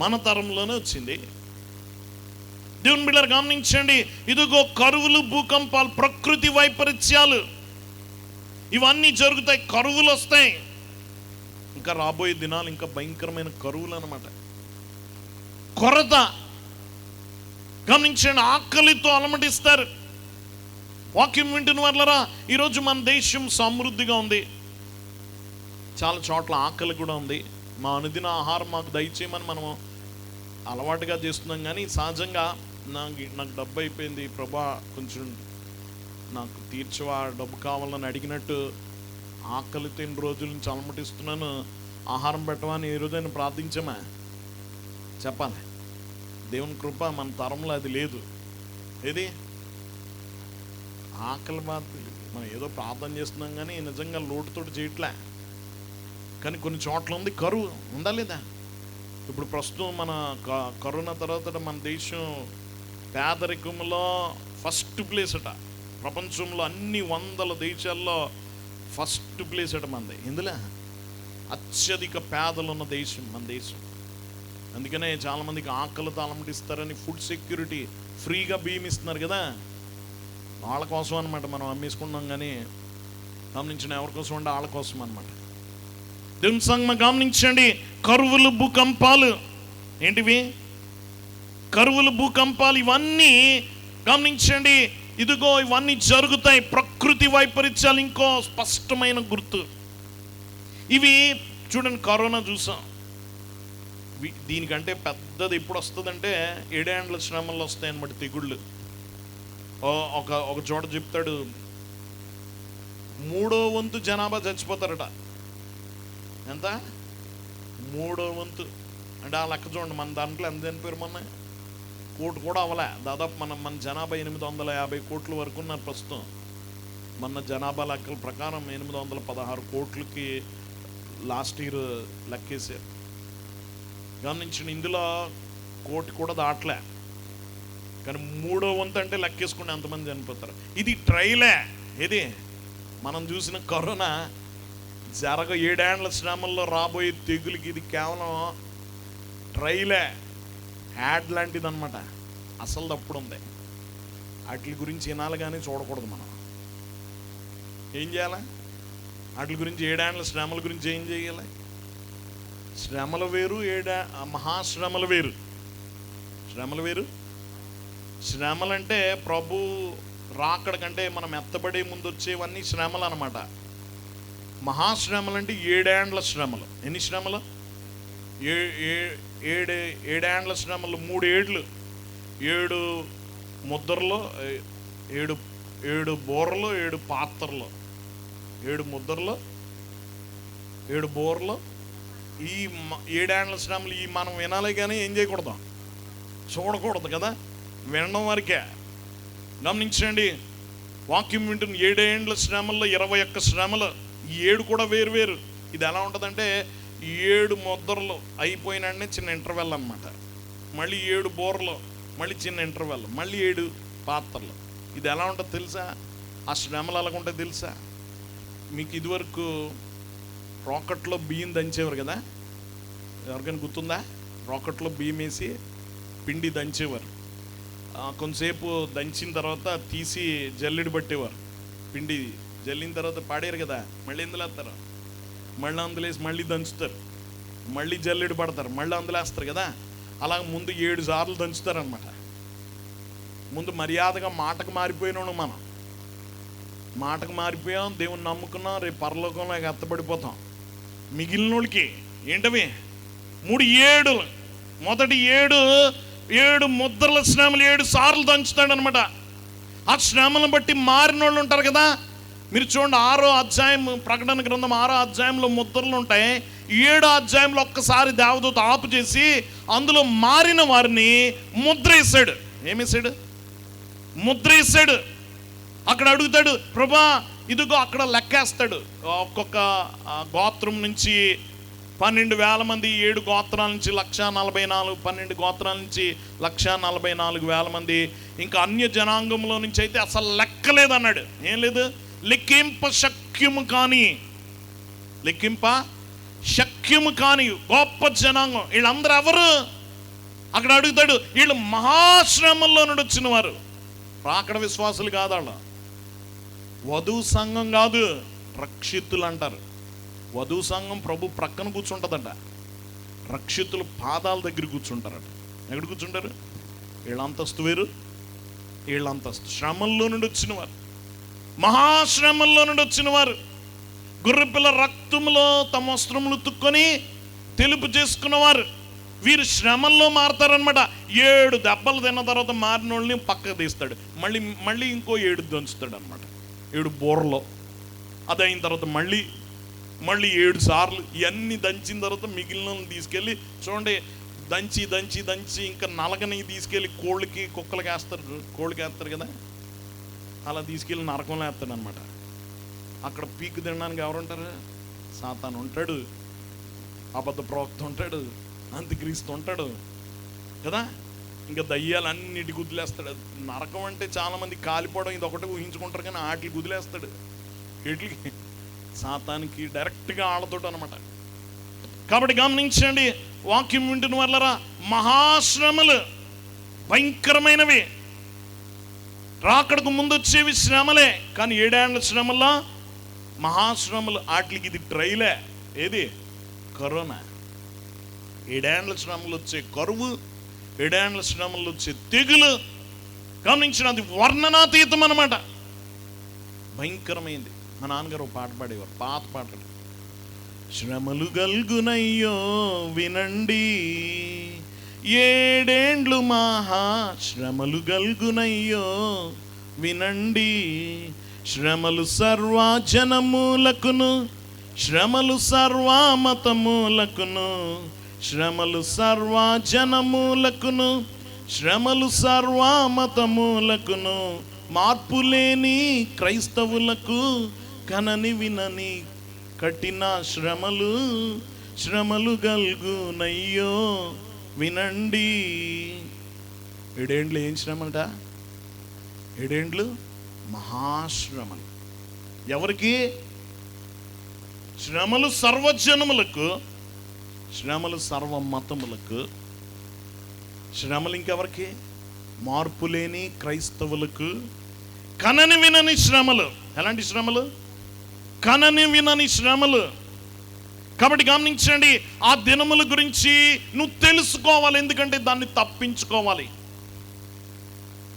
మన తరంలోనే వచ్చింది. దేవుని బిడ్డలారా గమనించండి, ఇదిగో కరువులు, భూకంపాలు, ప్రకృతి వైపరీత్యాలు ఇవన్నీ జరుగుతాయి. కరువులు వస్తాయి. ఇంకా రాబోయే దినాలు ఇంకా భయంకరమైన కరువులు అన్నమాట. కొరత గమనించండి. ఆకలితో అలమటిస్తారు. వాక్యం వింటున్న వాళ్ళరా, ఈరోజు మన దేశం సమృద్ధిగా ఉంది. చాలా చోట్ల ఆకలి కూడా ఉంది. మా అనుదిన ఆహారం మాకు దయచేయమని మనము అలవాటుగా చేస్తున్నాం. కానీ సహజంగా నాకు డబ్బు అయిపోయింది ప్రభా, కొంచెం నాకు తీర్చవా, డబ్బు కావాలని అడిగినట్టు ఆకలితో 2 రోజుల నుంచి అలమటిస్తున్నాను, ఆహారం పెట్టమని ఏ రోజైనా ప్రార్థించమా? చెప్పాలి. దేవుని కృప మన తరంలో అది లేదు. ఏది ఆకలి బాధ మనం ఏదో ప్రార్థన చేస్తున్నాం కానీ నిజంగా లోటుతోటి చేయట్లే. కానీ కొన్ని చోట్ల ఉంది కరువు. ఉందా లేదా? ఇప్పుడు ప్రస్తుతం మన కరోనా తర్వాత మన దేశం పేదరికంలో ఫస్ట్ ప్లేస్ అట. ప్రపంచంలో అన్ని 100 దేశాల్లో ఫస్ట్ ప్లేస్ అట మనది. ఇందులో అత్యధిక పేదలు ఉన్న దేశం మన దేశం. అందుకనే చాలామందికి ఆకలితో అలమటిస్తారని ఫుడ్ సెక్యూరిటీ ఫ్రీగా బియ్యం ఇస్తున్నారు కదా, వాళ్ళ కోసం అనమాట. మనం అమ్మేసుకున్నాం కానీ గమనించిన ఎవరి కోసం అంటే వాళ్ళ కోసం అనమాట. దేవుని సంగమ గమనించండి. కరువులు, భూకంపాలు ఏంటివి? కరువులు, భూకంపాలు ఇవన్నీ గమనించండి. ఇదిగో ఇవన్నీ జరుగుతాయి. ప్రకృతి వైపరీత్యాలు ఇంకో స్పష్టమైన గుర్తు. ఇవి చూడండి, కరోనా చూసాం. దీనికంటే పెద్దది ఎప్పుడు వస్తుందంటే 7 ఏండ్ల శ్రమల్లో వస్తాయి అన్నమాట తెగుళ్ళు. ఒక చోట చెప్తాడు 3వ వంతు జనాభా చచ్చిపోతారట. ఎంత? 3వ వంతు అంటే ఆ లెక్క చూడండి. మన దాంట్లో ఎంత చనిపోయారు? మొన్న 1 కోటి కూడా అవ్వలే. దాదాపు మన జనాభా 850 కోట్ల వరకు ఉన్నారు ప్రస్తుతం. మన జనాభా లెక్కల ప్రకారం 816 కోట్లకి లాస్ట్ ఇయర్ లెక్కేసారు. గమనించండి, ఇందులో 1 కోటి కూడా దాటలే. కానీ 3వ వంతు అంటే లెక్కేసుకుంటే ఎంతమంది చనిపోతారు. ఇది ట్రైలే. ఇది మనం చూసిన కరోనా 7 ఏండ్ల శ్రమల్లో రాబోయే తెగులకి ఇది కేవలం ట్రైలే, యాడ్ లాంటిది అనమాట. అసలు తప్పుడు ఉంది. వాటి గురించి వినాలి కానీ చూడకూడదు. మనం ఏం చేయాలి? వాటి గురించి 7 ఏండ్ల శ్రమల గురించి ఏం చేయాలి? శ్రమలు వేరు, మహాశ్రమలు వేరు. శ్రమలు వేరు. శ్రమలంటే ప్రభు రాకడ కంటే మనం ఎత్తబడే ముందు వచ్చేవన్నీ శ్రమలు అనమాట. మహాశ్రమలు అంటే 7 ఏండ్ల శ్రమలు. ఎన్ని శ్రమలు? 7 ఏండ్ల శ్రమలు. 3 ఏళ్ళు, 7 ముద్రలు, 7 బోర్రలు, 7 పాత్రలు, 7 ముద్రలు, 7 బోర్రలు. ఈ 7 ఏండ్ల శ్రమలు ఈ మనం వినాలి కానీ ఏం చేయకూడదు, చూడకూడదు కదా, వినడం వరకే. గమనించండి, వాక్యం వింటున్న 7 ఏండ్ల శ్రమల్లో 21 శ్రమలు. ఈ 7 కూడా వేరు వేరు. ఇది ఎలా ఉంటుందంటే 7 ముద్రలు అయిపోయినంటే చిన్న ఇంటర్వెల్ అనమాట. మళ్ళీ 7 బోర్లు, మళ్ళీ చిన్న ఇంటర్వెల్, మళ్ళీ 7 పాత్రలు. ఇది ఎలా ఉంటుంది తెలుసా? ఆ శ్రమలు ఎలాగుంటాయి తెలుసా మీకు? ఇదివరకు రాకెట్లో బియ్యం దంచేవారు కదా, ఎవరికైనా గుర్తుందా? రాకెట్లో బియ్యం వేసి పిండి దంచేవారు. కొంతసేపు దంచిన తర్వాత తీసి జల్లెడి పట్టేవారు. పిండి జల్లిన తర్వాత పాడారు కదా, మళ్ళీ ఎందులో వేస్తారు, మళ్ళీ అందులేసి మళ్ళీ దంచుతారు, మళ్ళీ జల్లెడి పడతారు, మళ్ళీ అందులో వేస్తారు కదా. అలా ముందు 7 సార్లు దంచుతారనమాట. ముందు మర్యాదగా మాటకు మారిపోయినాడు మనం. మాటకు మారిపోయాం, దేవుని నమ్ముకున్నాం, రేపు పరలోకంలో ఎత్తబడిపోతాం. మిగిలిన వాళ్ళకి ఏంటవి 3 ఏడులు, మొదటి 7 ముద్రల శ్రమలు 7 సార్లు దంచుతాడు అనమాట. ఆ శ్రమలను బట్టి మారిన వాళ్ళు ఉంటారు కదా. మీరు చూడండి 6వ అధ్యాయం, ప్రకటన గ్రంథం 6వ అధ్యాయంలో ముద్రలు ఉంటాయి. 7వ అధ్యాయంలో ఒక్కసారి దేవదూత ఆపు చేసి అందులో మారిన వారిని ముద్ర వేసాడు. ఏమేసాడు? ముద్ర వేసాడు. అక్కడ అడుగుతాడు, ప్రభా ఇదిగో అక్కడ లెక్కేస్తాడు. ఒక్కొక్క గోత్రం నుంచి 12,000 మంది, 7 గోత్రాల నుంచి 144, 12 గోత్రాల నుంచి 144,000 మంది. ఇంకా అన్య జనాంగంలో నుంచి అయితే అసలు లెక్కలేదన్నాడు. ఏం లేదు, లెక్కింప శక్యము కాని గొప్ప జనాంగం. వీళ్ళందరూ ఎవరు? అక్కడ అడుగుతాడు, వీళ్ళు మహాశ్రమంలో నుండి వచ్చిన వారు. రాకడ విశ్వాసులు కాదు, వాళ్ళ వధువు సంఘం కాదు, రక్షితులు అంటారు. వధువు సంఘం ప్రభు ప్రక్కన కూర్చుంటుందట, రక్షితులు పాదాల దగ్గర కూర్చుంటారట. ఎక్కడ కూర్చుంటారు? వీళ్ళ అంతస్తు వేరు, వీళ్ళ అంతస్తు. శ్రమల్లో నుండి వచ్చిన వారు, మహాశ్రమల్లో నుండి వచ్చిన వారు, గొర్రెపిల్ల రక్తంలో తమ వస్త్రములు తుక్కొని తెలుపు చేసుకున్నవారు. వీరు శ్రమల్లో మారతారనమాట. 7 దెబ్బలు తిన్న తర్వాత మారిన వాళ్ళని పక్కకు తీస్తాడు. మళ్ళీ ఇంకో 7 దంచుతాడు అనమాట. 7 బోర్లో. అది అయిన తర్వాత మళ్ళీ 7 సార్లు ఇవన్నీ దంచిన తర్వాత మిగిలిన తీసుకెళ్ళి చూడండి, దంచి ఇంకా నలగని తీసుకెళ్ళి కోళ్ళకి కుక్కలకి వేస్తారు. కోళ్ళకి వేస్తారు కదా, అలా తీసుకెళ్ళి నరకంలో వేస్తాడు అనమాట. అక్కడ పీకు తినడానికి ఎవరుంటారు? సాతాను ఉంటాడు, అబద్ధ ప్రవక్త ఉంటాడు, అంత్యక్రీస్తు ఉంటాడు కదా. ఇంకా దయ్యాలన్నిటి గుదిలేస్తాడు. నరకం అంటే చాలామంది కాలిపోవడం ఇది ఒకటి ఊహించుకుంటారు, కానీ వాటికి గుదిలేస్తాడు. వీటికి సాతానికి డైరెక్ట్గా ఆడతోటి అనమాట. కాబట్టి గమనించండి, వాక్యం వింటున్న వాళ్ళరా, మహాశ్రమలు భయంకరమైనవి. రాకడకు ముందు వచ్చేవి శ్రమలే, కానీ 7 ఏళ్ల శ్రమల్లో మహాశ్రమలు. వాటికి ఇది ట్రైలే. ఏది? కరోనా. 7 ఏళ్ల శ్రమలు వచ్చే కరువు, 7 ఏళ్ల శ్రమలు వచ్చే తెగులు. గమనించిన, అది వర్ణనాతీతం అన్నమాట. భయంకరమైంది. మా నాన్నగారు ఒక పాట పాడేవారు, పాత పాటలు. శ్రమలు గల్గునయ్యో వినండి, 7 ఏండ్లు మహా శ్రమలు గల్గునయ్యో వినండి. శ్రమలు సర్వజనములకును, శ్రమలు సర్వమతములకును, శ్రమలు సర్వజనములకును, శ్రమలు సర్వమతములకును, మార్పులేని క్రైస్తవులకు కనని వినని కఠిన శ్రమలు గల్గునయ్యో వినండి. 7 ఏండ్లు ఏం శ్రమట? 7 ఏండ్లు మహాశ్రమలు. ఎవరికి? శ్రమలు సర్వజనములకు, శ్రమలు సర్వమతములకు, శ్రమలు ఇంకెవరికి? మార్పులేని క్రైస్తవులకు, కనని వినని శ్రమలు. ఎలాంటి శ్రమలు? కనని వినని శ్రమలు. కాబట్టి గమనించండి, ఆ దినముల గురించి నువ్వు తెలుసుకోవాలి, ఎందుకంటే దాన్ని తప్పించుకోవాలి.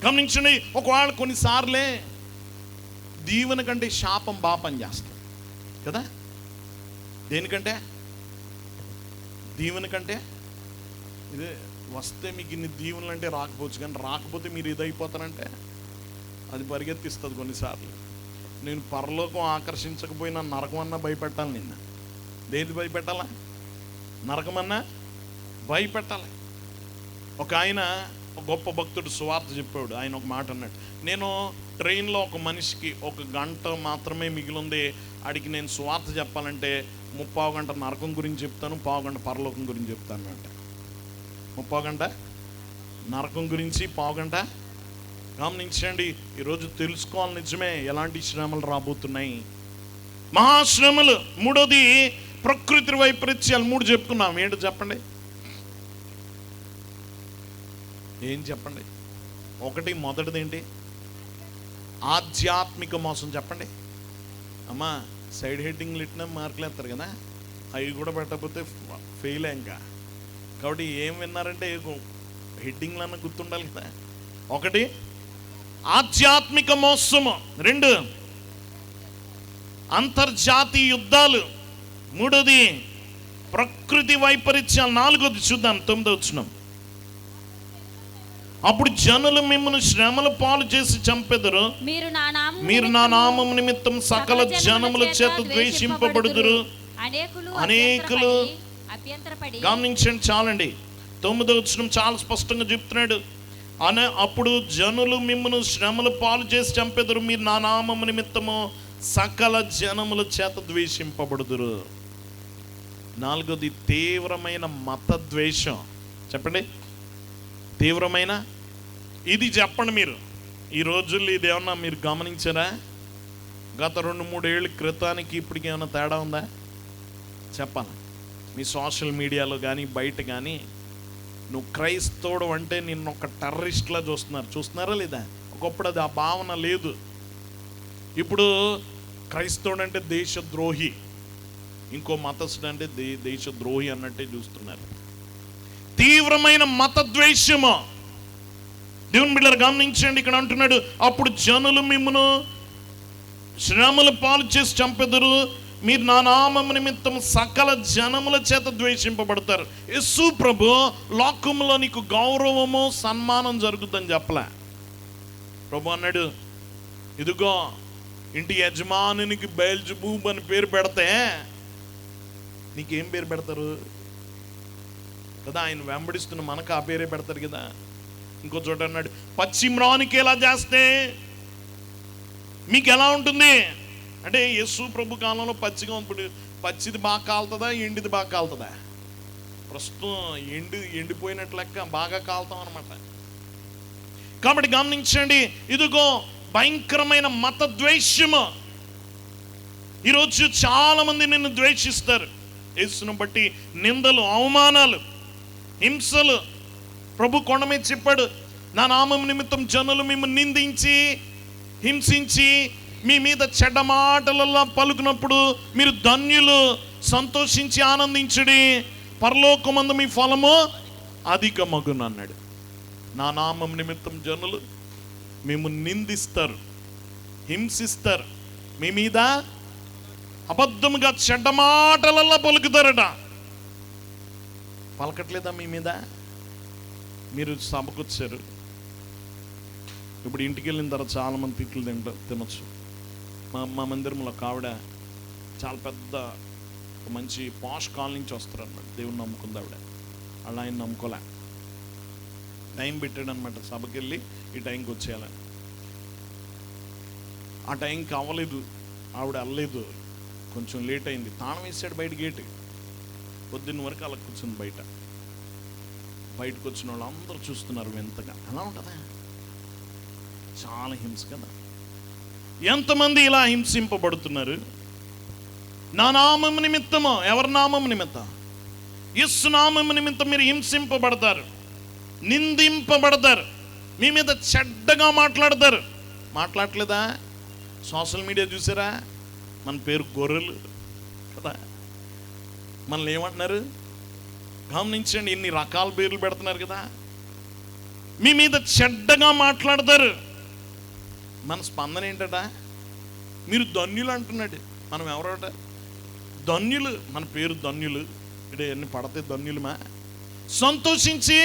గమనించండి, ఒకవేళ కొన్నిసార్లే దీవెన కంటే శాపం బాగా పనిచేస్తుంది కదా. దేనికంటే? దీవెన కంటే. ఇదే వస్తే మీకు ఇన్ని దీవెనలు అంటే రాకపోవచ్చు, కానీ రాకపోతే మీరు ఇదైపోతారంటే అది పరిగెత్తిస్తుంది కొన్నిసార్లు. నేను పరలోకం ఆకర్షించకపోయినా నరకం అన్నా భయపెట్టాలి. నిన్న దేని భయపెట్టాలా? నరకమన్నా భయపెట్టాలి. ఒక ఆయన, ఒక గొప్ప భక్తుడు సువార్త చెప్పాడు. ఆయన ఒక మాట అన్నాడు, నేను ట్రైన్లో ఒక మనిషికి 1 గంట మాత్రమే మిగిలింది, ఆడికి నేను సువార్త చెప్పాలంటే 30 గంట నరకం గురించి చెప్తాను, 1/2 గంట పరలోకం గురించి చెప్తాను అంట. 30 గంట నరకం గురించి, 1/2 గంట. గమనించండి, ఈరోజు తెలుసుకోవాలి నిజమే ఎలాంటి శ్రమలు రాబోతున్నాయి. మహాశ్రమలు. 3వది ప్రకృతి వైపరీత్యాలు. 3 చెప్పుకున్నాం. ఏంటో చెప్పండి, ఏం చెప్పండి? మొదటిది ఏంటి? ఆధ్యాత్మిక మోసం. చెప్పండి అమ్మా. సైడ్ హెడ్డింగ్లు ఇట్టినా మార్కులు వేస్తారు కదా, అవి కూడా పెట్టకపోతే ఫెయిల్ ఇంకా. కాబట్టి ఏం విన్నారంటే హెడ్డింగ్లు అన్న గుర్తుండాలి కదా. 1 ఆధ్యాత్మిక మోసము. 2 అంతర్జాతీయ యుద్ధాలు. మూడోది ప్రకృతి వైపరీత్యాలు. నాలుగోది చూద్దాం 9వ వచనం. అప్పుడు జనులు మిమ్మల్ని శ్రమల పాలు చేసి చంపెదరు, మీరు నా నామం నిమిత్తం సకల జనముల చేత ద్వేషింపబడుదురు. అనేకులు గమనించండి, చాలండి. 9వ వచనం చాలా స్పష్టంగా చెప్తున్నాడు. అప్పుడు జనులు మిమ్మల్ని శ్రమల పాలు చేసి చంపెదరు, మీరు నా నామం నిమిత్తము సకల జనముల చేత ద్వేషింపబడుదురు. నాలుగోది తీవ్రమైన మత ద్వేషం. చెప్పండి, తీవ్రమైన. ఇది చెప్పండి మీరు, ఈ రోజుల్లో ఇది ఏమన్నా మీరు గమనించారా? గత 2-3 ఏళ్ళ క్రితానికి ఇప్పటికి ఏమైనా తేడా ఉందా? చెప్పాలి. మీ సోషల్ మీడియాలో కానీ బయట కానీ నువ్వు క్రైస్తవుడు అంటే నిన్ను ఒక టెర్రరిస్ట్లా చూస్తున్నారా లేదా? ఒకప్పుడు అది ఆ భావన లేదు. ఇప్పుడు క్రైస్తవుడు అంటే దేశద్రోహి, ఇంకో మతస్థుడు అంటే దేశద్రోహి అన్నట్టే చూస్తున్నారు. తీవ్రమైన మత ద్వేషము. దేవుని బిడ్డలు గమనించండి, ఇక్కడ అంటున్నాడు, అప్పుడు జనులు మిమ్మును శ్రమల పాలు చేసి చంపెదరు, మీరు నా నామం నిమిత్తం సకల జనముల చేత ద్వేషింపబడతారు. యేసు ప్రభు లోకంలో నీకు గౌరవము సన్మానం జరుగుతుందని చెప్పలే. ప్రభు అన్నాడు, ఇదిగో ఇంటి యజమానునికి బెల్జెబూబ్ అని పేరు పెడితే నీకేం పేరు పెడతారు కదా? ఆయన వెంబడిస్తున్న మనకు ఆ పేరే పెడతారు కదా. ఇంకో చోట అన్నాడు, పశ్చిమ్రానికి ఎలా చేస్తే మీకు ఎలా ఉంటుంది అంటే, యేసు ప్రభు కాలంలో పచ్చిగా ఉంటుంది. పచ్చిది బాగా కాలుతుందా, ఎండిది బాగా కాలుతుందా? ప్రస్తుతం ఎండిపోయినట్లు లెక్క బాగా కాలుతాం అనమాట. కాబట్టి గమనించండి, ఇదిగో భయంకరమైన మత ద్వేషము. ఈరోజు చాలా మంది నిన్ను ద్వేషిస్తారు. యేసును బట్టి నిందలు, అవమానాలు, హింసలు. ప్రభు కొండ మీద చెప్పాడు, నా నామం నిమిత్తం జనులు మిమ్మల్ని నిందించి హింసించి మీ మీద చెడ్డ మాటలలో పలుకున్నప్పుడు మీరు ధన్యులు, సంతోషించి ఆనందించుడి, పరలోకమందు మీ ఫలము అధికమగును అన్నాడు. నా నామం నిమిత్తం జనులు మిమ్మల్ని నిందిస్తారు, హింసిస్తారు, మీ మీద అబద్ధముగా చెడ్డ మాటలలో పలుకుతారట. పలకట్లేదా మీ మీద? మీరు సభకు వచ్చారు, ఇప్పుడు ఇంటికి వెళ్ళిన తర్వాత చాలామంది తిట్లు తినొచ్చు. మా మందిరంలో ఒక ఆవిడ చాలా పెద్ద మంచి పాష్ కాల్ నుంచి వస్తారు అన్నమాట. దేవుని నమ్ముకుంది ఆవిడ, అలా ఆయన నమ్ముకోలే. టైం పెట్టాడు అనమాట, సభకి వెళ్ళి ఈ టైంకి వచ్చేయాలని. ఆ టైంకి అవ్వలేదు, ఆవిడ వెళ్ళలేదు, కొంచెం లేట్ అయింది. తాళం వేసాడు బయట గేటు. పొద్దున్న వరకు అలా కూర్చుంది బయట. బయటకు వచ్చిన వాళ్ళు అందరూ చూస్తున్నారు వింతగా. ఎలా ఉంటుందా? చాలా హింస కదా. ఎంతమంది ఇలా హింసింపబడుతున్నారు నా నామం నిమిత్తము. ఎవరి నామం నిమిత్తం? యేసు నామం నిమిత్తం మీరు హింసింపబడతారు, నిందింపబడతారు, మీ మీద చెడ్డగా మాట్లాడతారు. మాట్లాడలేదా? సోషల్ మీడియా చూసారా? మన పేరు గొర్రెలు కదా. మనల్ని ఏమంటున్నారు గమనించండి, ఎన్ని రకాల పేర్లు పెడుతున్నారు కదా. మీ మీద చెడ్డగా మాట్లాడతారు. మన స్పందన ఏంటట? మీరు ధన్యులు అంటున్నాడు. మనం ఎవరట? ధన్యులు, మన పేరు ధన్యులు. ఇక్కడ ఎన్ని పడితే ధన్యులమా? సంతోషించి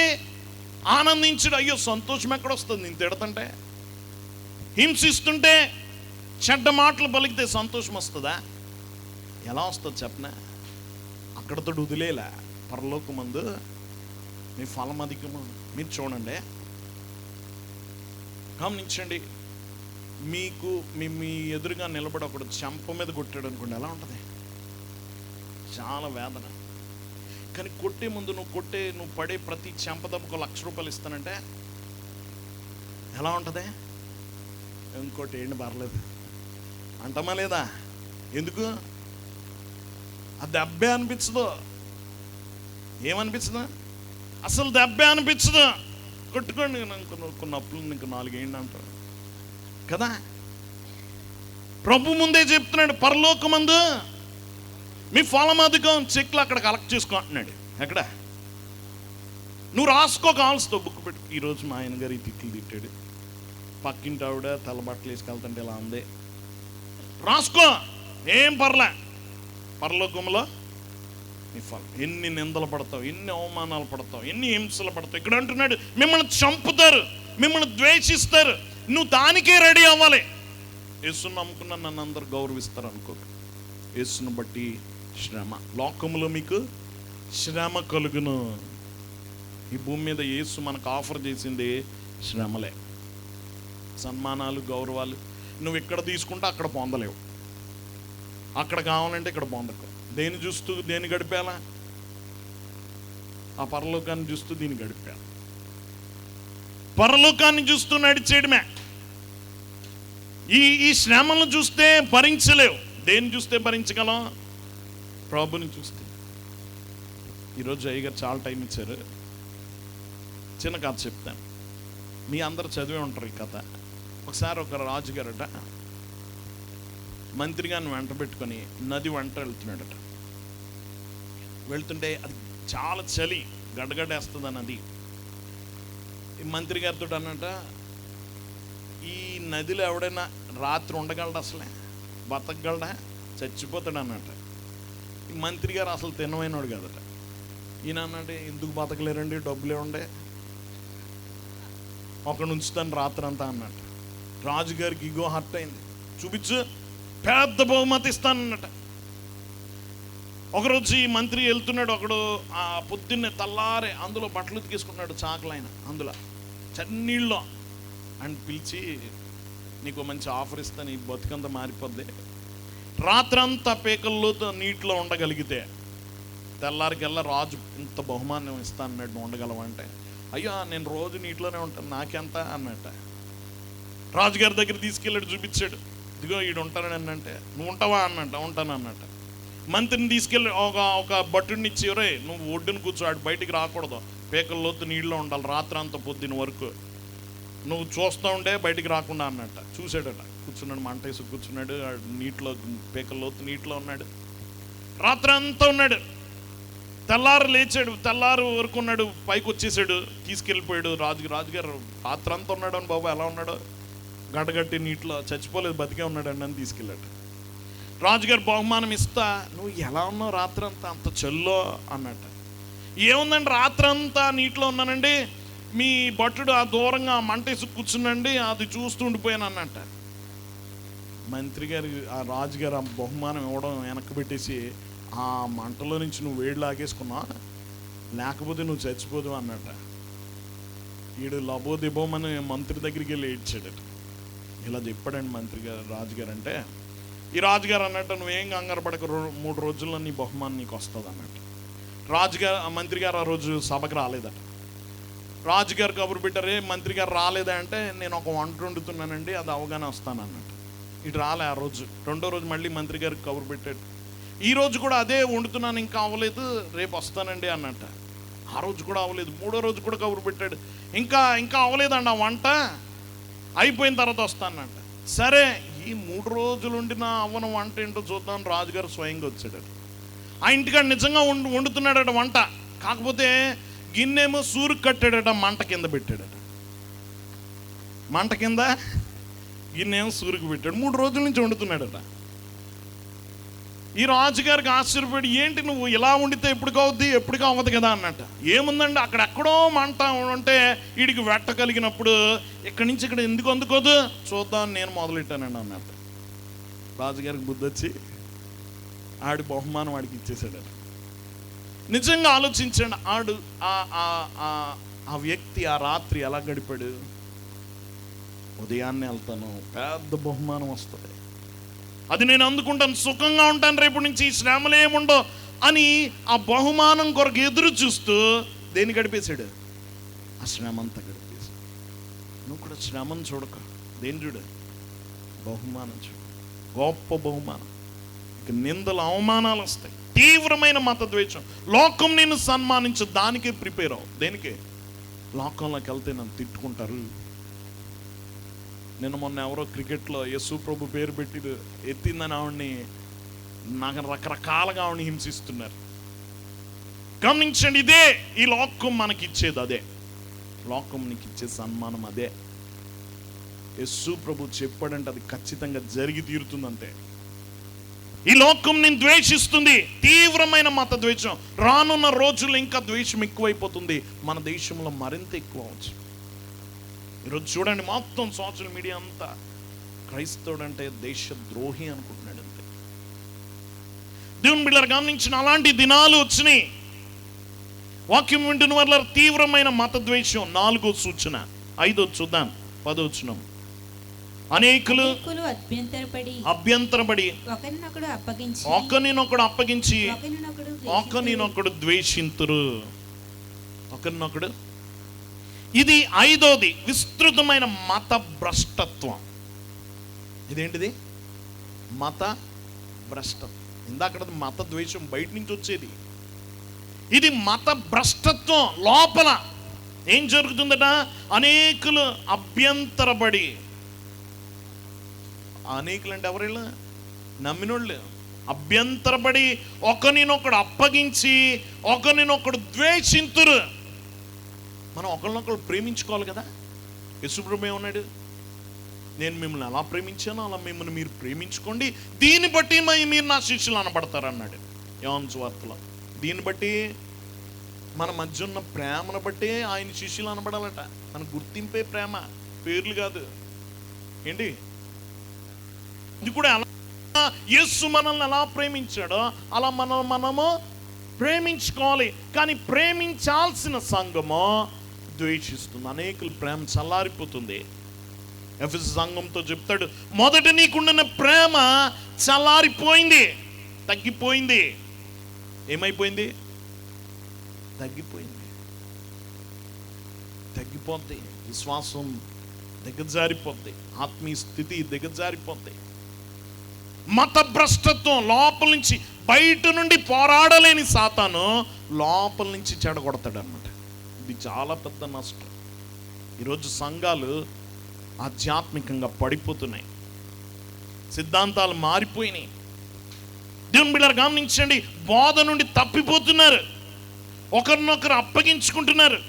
ఆనందించుడు. అయ్యో సంతోషం ఎక్కడ వస్తుంది? నేను తిడుతుంటే, హింసిస్తుంటే, చెడ్డ మాటలు పలికితే సంతోషం వస్తుందా? ఎలా వస్తుంది చెప్పనా? అక్కడతో వదిలేలా. పరలోకమందు మీ ఫలం అధికము. మీరు చూడండి, గమనించండి, మీకు మీ ఎదురుగా నిలబడి ఒకడు చెంప మీద కొట్టాడు అనుకోండి, ఎలా ఉంటుంది? చాలా వేదన. కానీ కొట్టే ముందు నువ్వు పడే ప్రతి చెంప దెబ్బకు 1,00,000 రూపాయలు ఇస్తానంటే ఎలా ఉంటుంది? ఇంకోటి ఏంటి పర్లేదు అంటమా లేదా? ఎందుకు? ఆ దెబ్బే అనిపించదు. ఏమనిపించదు? అసలు దెబ్బే అనిపించదు. కొట్టుకోండి, కొన్ని అప్పులు ఇంక 4 ఏంటి అంటారు కదా. ప్రభు ముందే చెప్తున్నాడు, పరలోకమందు మీ ఫలం అధికం. చెక్లు అక్కడ కలెక్ట్ చేసుకో అంటున్నాడు. ఎక్కడ? నువ్వు రాసుకో, కావాల్సితో బుక్ పెట్టు. ఈరోజు మా ఆయన గారు ఈ తిట్లు తిట్టాడు, పక్కింటి ఆవిడ తెల్ల బట్టలు వేసుకెళ్తుంటే ఇలా ఉంది, రాసుకో. ఏం పర్లే, పరలోకంలో నీ ఫలం. ఎన్ని నిందలు పడతావు, ఎన్ని అవమానాలు పడతావు, ఎన్ని హింసలు పడతావు. ఇక్కడ అంటున్నాడు మిమ్మల్ని చంపుతారు, మిమ్మల్ని ద్వేషిస్తారు, నువ్వు దానికే రెడీ అవ్వాలి. యేసుని నమ్ముకున్న నన్ను అందరు గౌరవిస్తారు అనుకో. యేసును బట్టి శ్రమ, లోకములో మీకు శ్రమ కలుగును. ఈ భూమి మీద యేసు మనకు ఆఫర్ చేసింది శ్రమలే. సన్మానాలు, గౌరవాలు నువ్వు ఇక్కడ తీసుకుంటే అక్కడ పొందలేవు, అక్కడ కావాలంటే ఇక్కడ పొందకు. దేని చూస్తూ దేని గడిపేలా? ఆ పరలోకాన్ని చూస్తూ దీన్ని గడిపేలా. పరలోకాన్ని చూస్తూ నడిచేయడమే. ఈ శ్రమలను చూస్తే భరించలేవు. దేన్ని చూస్తే భరించగలం? ప్రభుని చూస్తే. ఈరోజు అయ్యగారు చాలా టైం ఇచ్చారు. చిన్న కథ చెప్తాను, మీ అందరు చదివే ఉంటారు ఈ కథ. ఒకసారి ఒక రాజుగారట మంత్రి గారిని వెంట పెట్టుకొని నది వెంట వెళ్తున్నాడట. వెళ్తుంటే అది చాలా చలి, గడగడేస్తుంది నది. ఈ మంత్రి గారితో అన్నట, ఈ నదిలో ఎవడైనా రాత్రి ఉండగలడు, అసలే బతకగలడా, చచ్చిపోతాడు అన్నట. ఈ మంత్రి గారు అసలు తినమైనవాడు కదట. ఈయన అన్నట్టు, ఎందుకు బతకలేరండి, డబ్బులే ఉండే, ఒకడు ఉంచుతాను రాత్రి అంతా అన్నట్టు. రాజుగారికి ఇగో హర్ట్ అయింది. చూపించు, పెద్ద బహుమతి ఇస్తానన్నట. ఒకరోజు ఈ మంత్రి వెళ్తున్నాడు, ఒకడు ఆ పొద్దున్నే తెల్లారే అందులో బట్టలు ఉతికేసుకున్నాడు, చాకలైన అందులో చన్నీళ్ళు అని పిలిచి, నీకు మంచి ఆఫర్ ఇస్తాను, ఈ బతుకంతా మారిపోద్ది, రాత్రంతా పేకల్లోతో నీటిలో ఉండగలిగితే తెల్లారికెల్లా రాజు ఇంత బహుమానం ఇస్తాను అన్నట్టు. నువ్వు ఉండగలవంటే, అయ్యో నేను రోజు నీటిలోనే ఉంటాను, నాకెంత అన్నట్ట. రాజుగారి దగ్గర తీసుకెళ్ళాడు, చూపించాడు, ఇదిగో ఈడు ఉంటానని. అంటే నువ్వు ఉంటావా అన్నట్ట. ఉంటాను అన్నట్ట. మంత్రిని తీసుకెళ్ళి ఒక భటుడిని ఇచ్చి, రే నువ్వు ఒడ్డుని కూర్చోడు, బయటికి రాకూడదు, పేకల్లోతు నీళ్ళలో ఉండాలి రాత్రంతా పొద్దున వరకు, నువ్వు చూస్తూ ఉండే బయటికి రాకుండా అన్నట్ట. చూశాడట, కూర్చున్నాడు, మంట వేసి కూర్చున్నాడు, నీటిలో పేకల్లోతు నీటిలో ఉన్నాడు, రాత్రంతా ఉన్నాడు. తెల్లారు లేచాడు, తెల్లారు వరకు ఉన్నాడు, పైకి వచ్చేసాడు, తీసుకెళ్ళిపోయాడు రాజుగారు రాత్రంతా ఉన్నాడు అని. బాబు ఎలా ఉన్నాడు, గడగట్టి నీటిలో, చచ్చిపోలేదు, బతికే ఉన్నాడు అని తీసుకెళ్ళాడు. రాజుగారు బహుమానం ఇస్తా, నువ్వు ఎలా ఉన్నావు రాత్రంతా, అంత చల్లో అన్నట్ట. ఏముందండి, రాత్రంతా నీటిలో ఉన్నానండి, మీ భటుడు ఆ దూరంగా మంట వేసి కూర్చున్నాండి, అది చూస్తూ ఉండిపోయాను అన్నట్ట. మంత్రి గారు, ఆ రాజుగారు ఆ బహుమానం ఇవ్వడం వెనక్కి పెట్టేసి, ఆ మంటలో నుంచి నువ్వు వేడి లాగేసుకున్నా, లేకపోతే నువ్వు చచ్చిపోదు అన్నట్ట. వీడు లబోదిబోమని మంత్రి దగ్గరికి వెళ్ళి ఏడ్చాడట. ఇలా చెప్పాడండి మంత్రి గారు, రాజుగారు. అంటే ఈ రాజుగారు అన్నట్టు, నువ్వేం కంగారు పడక, 3 రోజుల్లో నీ బహుమానం నీకు వస్తుంది అన్నట్టు. మంత్రి గారు ఆ రోజు సభకు రాలేదట. రాజుగారు కబురు పెట్టారు, మంత్రి గారు రాలేదా అంటే, నేను ఒక వంట వండుతున్నానండి, అది అవగానే వస్తాను అన్నట్టు. ఇటు రాలే ఆ రోజు. 2వ రోజు మళ్ళీ మంత్రి గారికి కబురు పెట్టాడు, ఈ రోజు కూడా అదే వండుతున్నాను, ఇంకా అవ్వలేదు, రేపు వస్తానండి అన్నట్ట. ఆ రోజు కూడా అవ్వలేదు. 3వ రోజు కూడా కబురు పెట్టాడు, ఇంకా అవ్వలేదండి ఆ వంట, అయిపోయిన తర్వాత వస్తానంట. సరే, ఈ 3 రోజులు ఉండిన అవ్వన వంట ఏంటో చూద్దాం. రాజుగారు స్వయంగా వచ్చాడు. ఆ ఇంటికాడ నిజంగా వండుతున్నాడట వంట, కాకపోతే గిన్నెమో సూరుకు కట్టాడట, మంట కింద పెట్టాడట. మంట కింద గిన్నెమో సూరుకు పెట్టాడు. 3 రోజుల నుంచి వండుతున్నాడట. ఈ రాజుగారికి ఆశ్చర్యపడి, ఏంటి నువ్వు ఇలా వండితే ఎప్పటికి అవుద్ది, ఎప్పటికీ అవ్వదు కదా అన్నట్ట. ఏముందండి, అక్కడెక్కడో మంట ఉంటే వీడికి వెట్ట కలిగినప్పుడు ఇక్కడి నుంచి ఇక్కడ ఎందుకు అందుకోదు, చూద్దాం నేను మొదలెట్టానండి అన్నట్టు. రాజుగారికి బుద్ధి వచ్చి ఆడి బహుమానం వాడికి ఇచ్చేసాడు. నిజంగా ఆలోచించండి, ఆ వ్యక్తి ఆ రాత్రి ఎలా గడిపాడు. ఉదయాన్నే వెళ్తాను, పెద్ద బహుమానం వస్తుంది, అది నేను అందుకుంటాను, సుఖంగా ఉంటాను, రేపు నుంచి ఈ శ్రమలు ఏముండో అని ఆ బహుమానం కొరకు ఎదురు చూస్తూ దేన్ని గడిపేశాడు, ఆ శ్రమ అంతా గడిపేశాడు. నువ్వు కూడా శ్రమను చూడక, దేని చూడు, బహుమానం చూడు. గొప్ప బహుమానం. ఇక నిందలు, అవమానాలు వస్తాయి, తీవ్రమైన మతద్వేషం, లోకం నేను సన్మానించు, దానికే ప్రిపేర్ అవ్వు. దేనికే? లోకంలోకి వెళ్తే నన్ను తిట్టుకుంటారు. నిన్న మొన్న ఎవరో క్రికెట్లో యేసు ప్రభు పేరు పెట్టి ఎత్తిందని ఆవిడ్ని, నాకు రకరకాలుగా ఆవిడని హింసిస్తున్నారు. గమనించండి, ఇదే ఈ లోకం మనకి ఇచ్చేది, అదే లోకం నీకు ఇచ్చే సన్మానం అదే. యేసు ప్రభు చెప్పాడంటే అది ఖచ్చితంగా జరిగి తీరుతుందంతే. ఈ లోకం నేను ద్వేషిస్తుంది, తీవ్రమైన మత ద్వేషం. రానున్న రోజుల్లో ఇంకా ద్వేషం ఎక్కువైపోతుంది, మన దేశంలో మరింత ఎక్కువ అవచ్చు. ఈరోజు చూడండి, మొత్తం సోషల్ మీడియా అంతా క్రైస్తవుడు అంటే దేశద్రోహి అనుకుంటున్నాడు అంతే. దేవుని బిడ్డలారా గమనించిన అలాంటి దినాలు వచ్చినాయి. వాక్యం వింటున్న వల్ల తీవ్రమైన మత ద్వేషం. 4వ సూచన, 5వ చూద్దాం, 10వ వచనం. అనేకులు అభ్యంతరపడి ఒకరినొకడు అప్పగించి ఒకరినొకడు ద్వేషింతురు. ఒకరినొకడు. ఇది 5వది, విస్తృతమైన మత భ్రష్టత్వం. ఇదేంటిది? మత భ్రష్టత్వం. ఇందాక మత ద్వేషం బయట నుంచి వచ్చేది, ఇది మత భ్రష్టత్వం. లోపల ఏం జరుగుతుందట? అనేకులు అభ్యంతరపడి. అనేకులు అంటే ఎవరిలా? నమ్మినోళ్ళు. అభ్యంతరపడి ఒకరినొకడు అప్పగించి ఒకరినొకడు ద్వేషింతురు. మనం ఒకరినొకరు ప్రేమించుకోవాలి కదా. యేసుప్రభు ఏమన్నాడు? నేను మిమ్మల్ని ఎలా ప్రేమించానో అలా మిమ్మల్ని మీరు ప్రేమించుకోండి, దీన్ని బట్టి మీరు నా శిష్యులు అనబడతారు అన్నాడు యోహాను సువార్తలో. దీన్ని బట్టి, మన మధ్య ఉన్న ప్రేమను బట్టి ఆయన శిష్యులు అనబడాలట. మన గుర్తింపే ప్రేమ, పేర్లు కాదు. ఏంటి? ఇది కూడా ఎలా యేసు మనల్ని ఎలా ప్రేమించాడో అలా మనము ప్రేమించుకోవాలి. కానీ ప్రేమించాల్సిన సంఘము ద్వేషిస్తుంది. అనేకులు ప్రేమ చల్లారిపోతుంది. ఎఫెసు సంఘంతో చెప్తాడు, మొదట నీకుండిన ప్రేమ చల్లారిపోయింది, తగ్గిపోయింది. ఏమైపోయింది? తగ్గిపోయింది. తగ్గిపోద్ది. విశ్వాసం దిగజారిపోద్ది, ఆత్మీయ స్థితి దిగజారిపోద్ది. మత భ్రష్టత్వం లోపల నుంచి, బయట నుండి పోరాడలేని సాతాను లోపల నుంచి చెడగొడతాడు అన్నమాట. ఇది చాలా పెద్ద నష్టం. ఈరోజు సంఘాలు ఆధ్యాత్మికంగా పడిపోతున్నాయి, సిద్ధాంతాలు మారిపోయినాయి. దేవుని బిడ్డలారా గమనించండి, బోధ నుండి తప్పిపోతున్నారు, ఒకరినొకరు అప్పగించుకుంటున్నారు.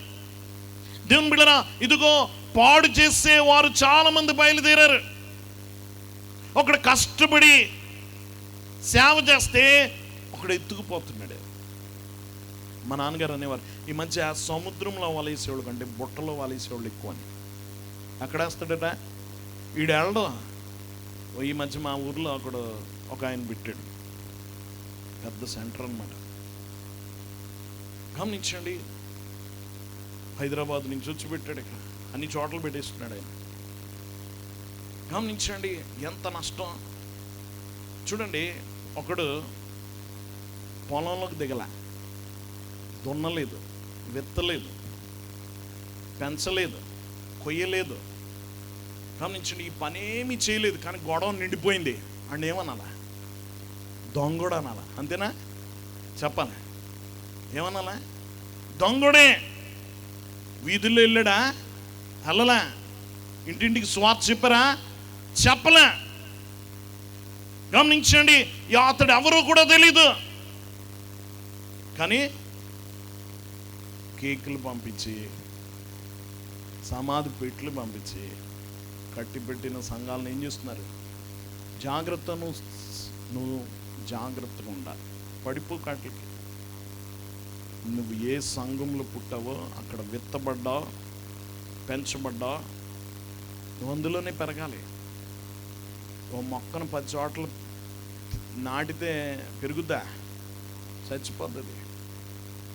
దేవుని బిడ్డలారా, ఇదిగో పాడు చేసే వారు చాలా మంది బయలుదేరారు. ఒకడు కష్టపడి సేవ చేస్తే ఒకడు ఎత్తుకుపోతున్నాడు. మా నాన్నగారు అనేవారు, ఈ మధ్య సముద్రంలో వలేసేవాళ్ళు కంటే బుట్టలో వలేసేవాళ్ళు ఎక్కువ అని. అక్కడ వేస్తాడట, ఈడు వెళ్ళడం. ఈ మధ్య మా ఊర్లో అక్కడ ఒక ఆయన పెట్టాడు, పెద్ద సెంటర్ అన్నమాట. గమనించండి, హైదరాబాద్ నుంచి వచ్చి పెట్టాడు, ఇక్కడ అన్ని చోట్ల పెట్టేస్తున్నాడు ఆయన. గమనించండి ఎంత నష్టం. చూడండి, ఒకడు పొలంలోకి దిగల, దున్నలేదు, విత్తలేదు, పెంచలేదు, కొయ్యలేదు. గమనించండి, ఈ పనేమీ చేయలేదు, కానీ గొడవ నిండిపోయింది. అండ్ ఏమనాలా? దొంగడు అనాలా? అంతేనా? చెప్పాలి, ఏమనాలా? దొంగడే. వీధుల్లో వెళ్ళాడా? వెళ్ళలా. ఇంటింటికి స్వార్థ చెప్పారా? చెప్పలే. గమనించండి, అతడు ఎవరో కూడా తెలీదు, కానీ కేకులు పంపించి, సమాధి పెట్లు పంపించి కట్టి పెట్టిన సంఘాలను ఏం చేస్తున్నారు? జాగ్రత్త, నువ్వు జాగ్రత్తగా ఉండాలి. పడిపో కట్లకి. నువ్వు ఏ సంఘంలో పుట్టావో అక్కడ విత్తబడ్డావు, పెంచబడ్డావు, నువ్వు అందులోనే పెరగాలి. ఓ మొక్కను 10 చోట్ల నాటితే పెరుగుద్దా? చచ్చిపోతుంది.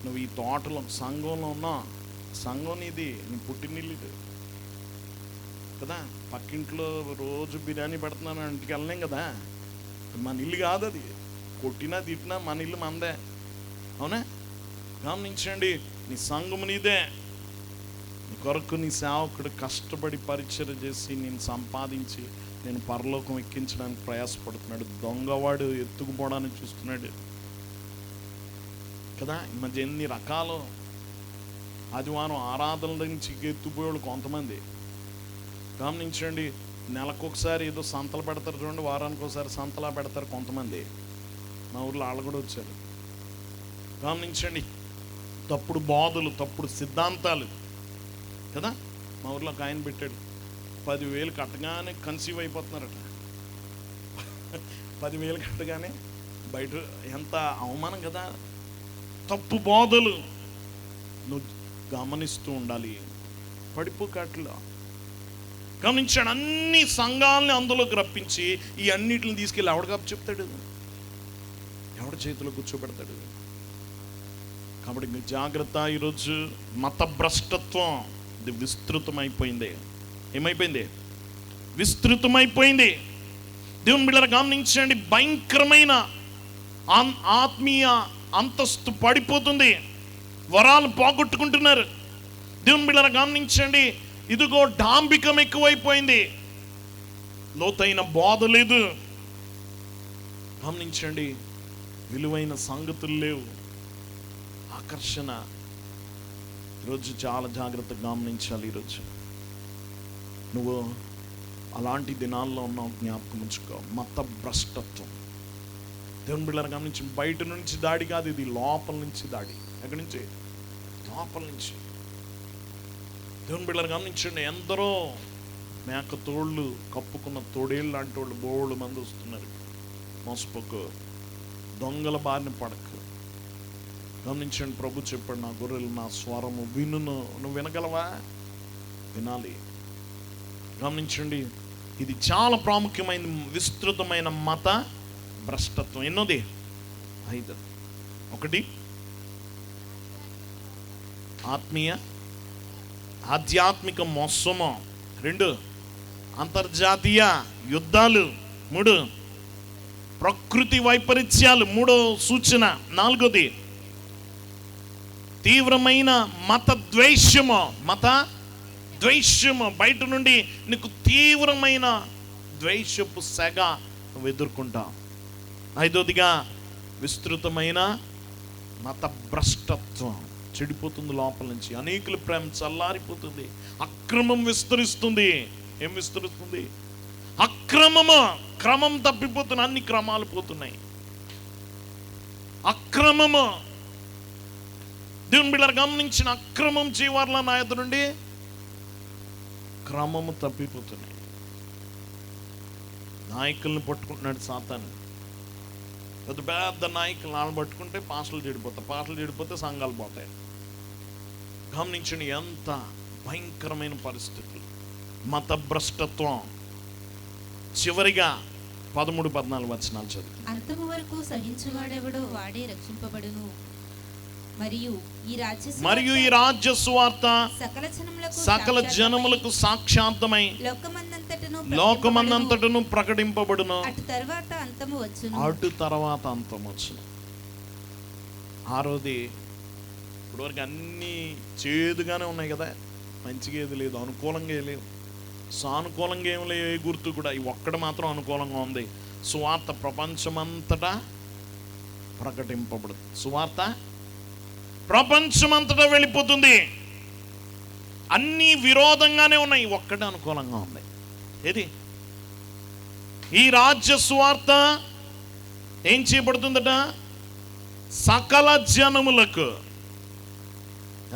నువ్వు ఈ తోటలో సంఘంలో ఉన్నావు, సంఘం ఇది, నీ పుట్టినిల్లు ఇది కదా. పక్కింట్లో రోజు బిర్యానీ పెడుతున్నాను, ఇంటికి వెళ్ళలేం కదా. మన ఇల్లు కాదు అది, కొట్టినా తిట్టినా మన ఇల్లు మనదే, అవునా? గమనించండి, నీ సంఘము నీదే. నీ కొరకు నీ సేవకుడు కష్టపడి పరిచయం చేసి నేను సంపాదించి నేను పరలోకం ఎక్కించడానికి ప్రయాసపడుతున్నాడు. దొంగవాడు ఎత్తుకుపోవడానికి చూస్తున్నాడు కదా. ఈ మధ్య ఎన్ని రకాలు ఆదివారం ఆరాధనల నుంచి ఎత్తుపోయేవాళ్ళు కొంతమంది. గమనించండి, నెలకొకసారి ఏదో సంతలు పెడతారు చూడండి, వారానికి ఒకసారి సంతలా పెడతారు కొంతమంది. మా ఊర్లో వాళ్ళు కూడా వచ్చారు. గమనించండి, తప్పుడు బోధలు, తప్పుడు సిద్ధాంతాలు కదా. మా ఊర్లో ఒక ఆయన పెట్టాడు, 10,000 కట్టగానే కన్సీవ్ అయిపోతున్నారట. 10,000 కట్టగానే బయట ఎంత అవమానం కదా. తప్పు బోధలు నువ్వు గమనిస్తూ ఉండాలి, పడిపోకట్లా గమనించాడు. అన్ని సంఘాలని అందులోకి రప్పించి ఈ అన్నిటిని తీసుకెళ్ళి ఎవడికి చెప్తాడు, ఎవడి చేతిలో కూర్చోబెడతాడు. కాబట్టి మీరు జాగ్రత్త. ఈరోజు మత భ్రష్టత్వం ఇది విస్తృతమైపోయింది. ఏమైపోయింది? విస్తృతమైపోయింది. దేవుని బిడ్డలు గమనించండి, భయంకరమైన ఆత్మీయ అంతస్తు పడిపోతుంది. వరాలు పోగొట్టుకుంటున్నారు. దేవుని బిడ్డలు గమనించండి, ఇదిగో డాంబికం ఎక్కువైపోయింది, లోతైన బోధ లేదు. గమనించండి, విలువైన సంగతులు లేవు, ఆకర్షణ. ఈరోజు చాలా జాగ్రత్తగా గమనించాలి. ఈరోజు నువ్వు అలాంటి దినాల్లో ఉన్నావు, జ్ఞాపకం ఉంచుకో. మత భ్రష్టత్వం దేవుని బిడ్డలు గమనించి, బయట నుంచి దాడి కాదు, ఇది లోపల నుంచి దాడి. ఎక్కడి నుంచి? లోపల నుంచి. దేవుని బిడ్డలు గమనించండి, ఎందరో మేక తోళ్ళు కప్పుకున్న తోడేళ్ళు లాంటి వాళ్ళు బోళ్ళు మంది వస్తున్నారు. మోసపోకు, దొంగల బారిన పడకు. గమనించండి, ప్రభు చెప్పాడు, నా గొర్రెలు నా స్వరము వినును. నువ్వు వినగలవా? వినాలి. గమనించండి, ఇది చాలా ప్రాముఖ్యమైన విస్తృతమైన మత భ్రష్టత్వం. ఎన్నోది? 5. 1 ఆధ్యాత్మిక మోసము. 2 అంతర్జాతీయ యుద్ధాలు. 3 ప్రకృతి వైపరీత్యాలు. 3వ సూచన. 4 తీవ్రమైన మత ద్వేషము. బయట నుండి నీకు తీవ్రమైన ద్వేషపు సెగ నువ్వు ఎదుర్కొంటావు. 5దిగా విస్తృతమైన మత భ్రష్టత్వం. చెడిపోతుంది లోపల నుంచి. అనేకుల ప్రేమ చల్లారిపోతుంది. అక్రమం విస్తరిస్తుంది. ఏం విస్తరిస్తుంది? అక్రమము. క్రమం తప్పిపోతున్న అన్ని క్రమాలు పోతున్నాయి. అక్రమము. దేవుని బిడ్డలు గమనించిన, అక్రమం జీవార్ల నాయకుడి నుండి క్రమము తప్పిపోతున్నాయి. నాయకుల్ని పట్టుకుంటున్నాడు సాతాను. పెద్ద పెద్ద నాయకులు వాళ్ళు పట్టుకుంటే పాటలు చెడిపోతే సంఘాలు పోతాయి. గమనించండి, ఎంత భయంకరమైన పరిస్థితులు. మత భ్రష్టత్వం. చివరిగా 13-14 వచనాలు చదువు. అంతము వరకు సహించువాడెవడో వాడే రక్షింపబడును. మరియు ఈ రాజ్య సువార్త సకల జనములకు సాక్షార్థమై లోకమందంతటను ప్రకటింపబడును. అటు తర్వాత అంతము వచ్చును. 6ది, ఇప్పటివరకు అన్నీ చేదుగానే ఉన్నాయి కదా, మంచిగా ఏది లేదు, అనుకూలంగా లేవు, సానుకూలంగా ఏం లేవు. ఏ గుర్తు కూడా. ఈ ఒక్కటి మాత్రం అనుకూలంగా ఉంది. సువార్త ప్రపంచమంతటా ప్రకటింపబడుతుంది. సువార్త ప్రపంచమంతటా వెళ్ళిపోతుంది. అన్నీ విరోధంగానే ఉన్నాయి, ఒక్కటే అనుకూలంగా ఉంది. ఏది? ఈ రాజ్య సువార్త ఏం చేయబడుతుందట? సకల జనములకు.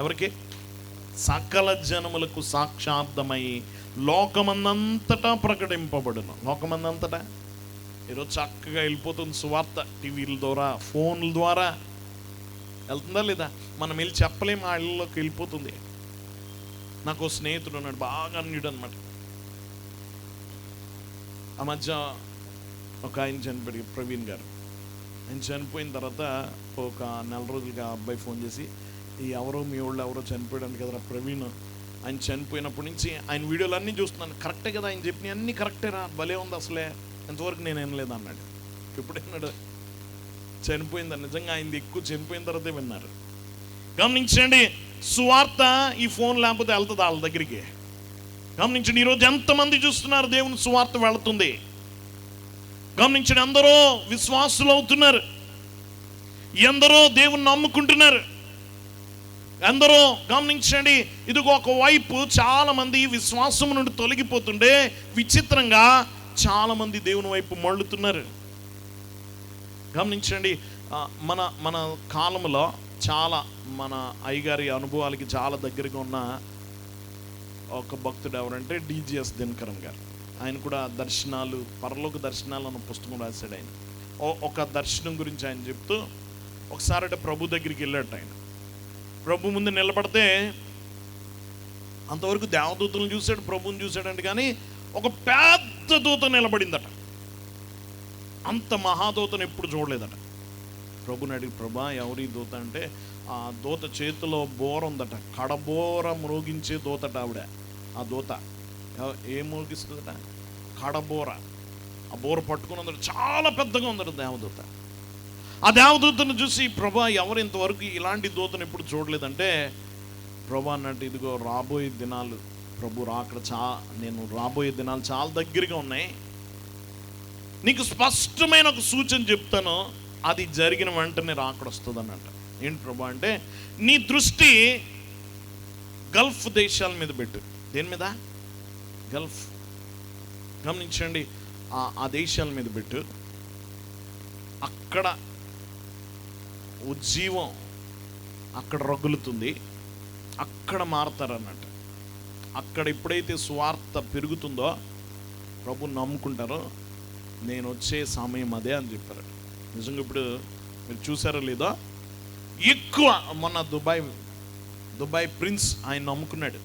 ఎవరికి? సకల జనములకు సాక్షార్థమై లోకమందంతటా ప్రకటింపబడును. లోకమందంతటా ఈరోజు చక్కగా వెళ్ళిపోతుంది సువార్త. టీవీల ద్వారా, ఫోన్ల ద్వారా వెళ్తుందా లేదా? మనం వెళ్ళి చెప్పలేము, ఆ ఇళ్ళలోకి వెళ్ళిపోతుంది. నాకు ఓ స్నేహితుడు ఉన్నాడు, బాగా అన్యుడు అనమాట. ఆ మధ్య ఒక ఆయన చనిపోయాడు, ప్రవీణ్ గారు. ఆయన చనిపోయిన తర్వాత ఒక 4 రోజులుగా అబ్బాయి ఫోన్ చేసి, ఈ ఎవరో మీ వాళ్ళు ఎవరో చనిపోయాడు కదా ప్రవీణ్, ఆయన చనిపోయినప్పటి నుంచి ఆయన వీడియోలు అన్నీ చూస్తున్నాను. కరెక్టే కదా, ఆయన చెప్పిన అన్నీ కరెక్టేరా, భలే ఉంది అసలే, ఎంతవరకు నేను వినలేదు అన్నాడు. ఎప్పుడైనాడు? చనిపోయిందా? నిజంగా ఆయనది ఎక్కువ చనిపోయిన తర్వాతే విన్నారు. గమనించండి, సువార్త ఈ ఫోన్ లేకపోతే వెళ్తుంది వాళ్ళ దగ్గరికి. గమనించండి, ఈరోజు ఎంతమంది చూస్తున్నారు దేవుని సువార్త వెళుతుంది. గమనించండి, ఎందరో విశ్వాసులు అవుతున్నారు, ఎందరో దేవుని నమ్ముకుంటున్నారు, ఎందరో. గమనించండి, ఇదిగో ఒకవైపు చాలా మంది విశ్వాసం నుండి తొలగిపోతుండే విచిత్రంగా చాలా మంది దేవుని వైపు మళ్ళుతున్నారు. గమనించండి, మన కాలంలో చాలా మన అయ్యగారి అనుభవాలకి చాలా దగ్గరగా ఉన్న ఒక భక్తుడు ఎవరంటే DGS దినకరన్ గారు. ఆయన కూడా దర్శనాలు, పరలోక దర్శనాలు అన్న పుస్తకం రాశాడు. ఆయన ఒక దర్శనం గురించి ఆయన చెప్తూ ఒకసారి ప్రభు దగ్గరికి వెళ్ళాడు. ఆయన ప్రభు ముందు నిలబడితే అంతవరకు దేవదూతలను చూశాడు, ప్రభువుని చూశాడంటే, కానీ ఒక పెద్ద దూత నిలబడిందట. అంత మహాదూతను ఎప్పుడు చూడలేదట. ప్రభుని అడిగి, ప్రభా ఎవరి దూత అంటే, ఆ దూత చేతిలో బోర ఉందట, కడబోర మ్రోగించే దూతట ఆవిడ. ఆ దూత ఏం మ్రోగిస్తుందట? కడబోర. ఆ బోర పట్టుకుని ఉందట, చాలా పెద్దగా ఉందట దేవదూత. ఆ దేవదూతను చూసి, ప్రభా ఎవరు ఇంతవరకు ఇలాంటి దూతను ఎప్పుడు చూడలేదంటే, ప్రభా అన్నట్టు, ఇదిగో రాబోయే దినాలు ప్రభు రాకడ నేను రాబోయే దినాలు చాలా దగ్గరగా ఉన్నాయి, నీకు స్పష్టమైన ఒక సూచన చెప్తాను, అది జరిగిన వెంటనే రాకడ వస్తుంది అన్నట్టు. ఏంటి ప్రభా అంటే, నీ దృష్టి గల్ఫ్ దేశాల మీద పెట్టు. దేని మీద? గల్ఫ్. గమనించండి, ఆ దేశాల మీద పెట్టు. అక్కడ ఉజ్జీవం అక్కడ రగులుతుంది, అక్కడ మారతారన్నట్టు. అక్కడ ఎప్పుడైతే సువార్త పెరుగుతుందో, ప్రభు నమ్ముకుంటారో, నేను వచ్చే సమయం అదే అని చెప్పారు. నిజంగా ఇప్పుడు మీరు చూసారో లేదో, ఎక్కువ మొన్న దుబాయ్ ప్రిన్స్ ఆయన నమ్ముకున్నాడు.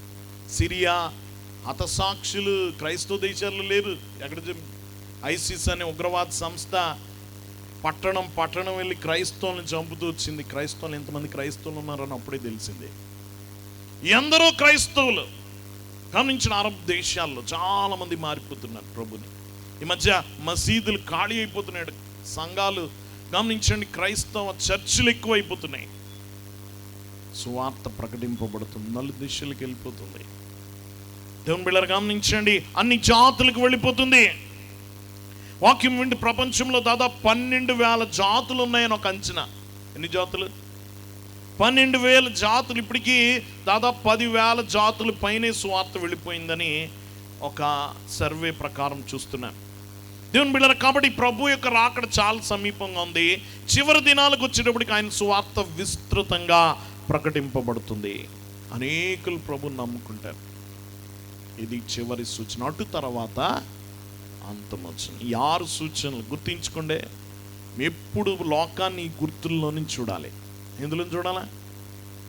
సిరియా హతసాక్షులు క్రైస్తవ దేశాల్లో లేరు. ఎక్కడ ఐసిస్ అనే ఉగ్రవాద సంస్థ పట్టణం వెళ్ళి క్రైస్తవులను చంపుతూ వచ్చింది. క్రైస్తవులు ఎంతమంది క్రైస్తవులు ఉన్నారని అప్పుడే తెలిసింది. ఎందరో క్రైస్తవులు గమనించిన అరబ్ దేశాల్లో చాలా మంది మారిపోతున్నారు ప్రభుని. ఈ మధ్య మసీదులు ఖాళీ అయిపోతున్నాడు, సంఘాలు గమనించండి, క్రైస్తవ చర్చిలు ఎక్కువైపోతున్నాయి. సువార్త ప్రకటింపబడుతుంది, నలు దిశలకు వెళ్ళిపోతుంది. దేవుని బిడ్డలు గమనించండి, అన్ని జాతులకు వెళ్ళిపోతుంది. వాక్యం వింటి ప్రపంచంలో దాదాపు 12,000 జాతులు ఉన్నాయని ఒక అంచనా. ఎన్ని జాతులు? 12,000 జాతులు. ఇప్పటికీ దాదాపు 10,000 జాతులు పైనే సువార్త వెళ్ళిపోయిందని ఒక సర్వే ప్రకారం చూస్తున్నాం. దేవుని బిడ్డలు, కాబట్టి ప్రభు యొక్క రాకడ చాలా సమీపంగా ఉంది. చివరి దినాలకు వచ్చేటప్పటికి ఆయన సువార్త విస్తృతంగా ప్రకటింపబడుతుంది. అనేకులు ప్రభుని నమ్ముకుంటారు. ఇది చివరి సూచన. అటు తర్వాత అంతమొచ్చిన 6 సూచనలు గుర్తించుకోండి. ఎప్పుడు లోకాన్ని గుర్తుల్లో నుంచి చూడాలి. ఎందులో చూడాలా?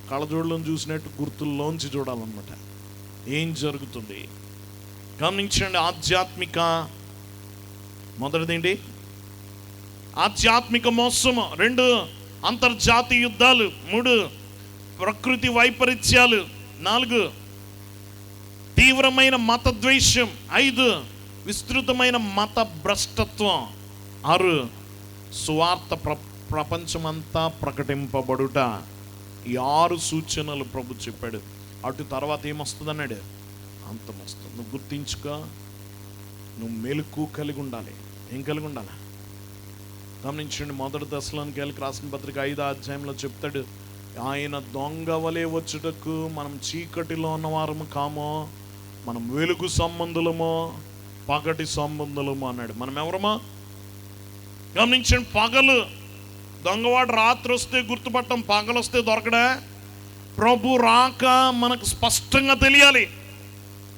కళ్ళజోడులో చూసినట్టు గుర్తుల్లోంచి చూడాలన్నమాట. ఏం జరుగుతుంది గమనించండి. ఆధ్యాత్మిక, మొదటిదేంటి? ఆధ్యాత్మిక మోసము. 2 అంతర్జాతీయ యుద్ధాలు. 3 ప్రకృతి వైపరీత్యాలు. 4 తీవ్రమైన మత ద్వేషం. 5 విస్తృతమైన మత భ్రష్టత్వం. 6 సువార్త ప్రపంచమంతా ప్రకటింపబడుట. ఈ 6 సూచనలు ప్రభు చెప్పాడు. అటు తర్వాత ఏమొస్తుంది అన్నాడు? అంతం వస్తుంది. నువ్వు గుర్తించుకో, నువ్వు మెలకు కలిగి ఉండాలి. ఏం కలిగి ఉండాలి? గమనించండి, 1 దశలోనికైకి రాసిన పత్రిక 5వ అధ్యాయంలో చెప్తాడు, ఆయన దొంగ వలె వచ్చుటకు మనం చీకటిలో ఉన్నవారము కామో, మనం వెలుగు సంబంధులమో పగటి సంబంధులమో అన్నాడు. మనం ఎవరమో గమనించండి. పగలు దొంగవాడు రాత్రి వస్తే గుర్తుపట్టం, పగలు వస్తే దొరకడా? ప్రభు రాక మనకు స్పష్టంగా తెలియాలి,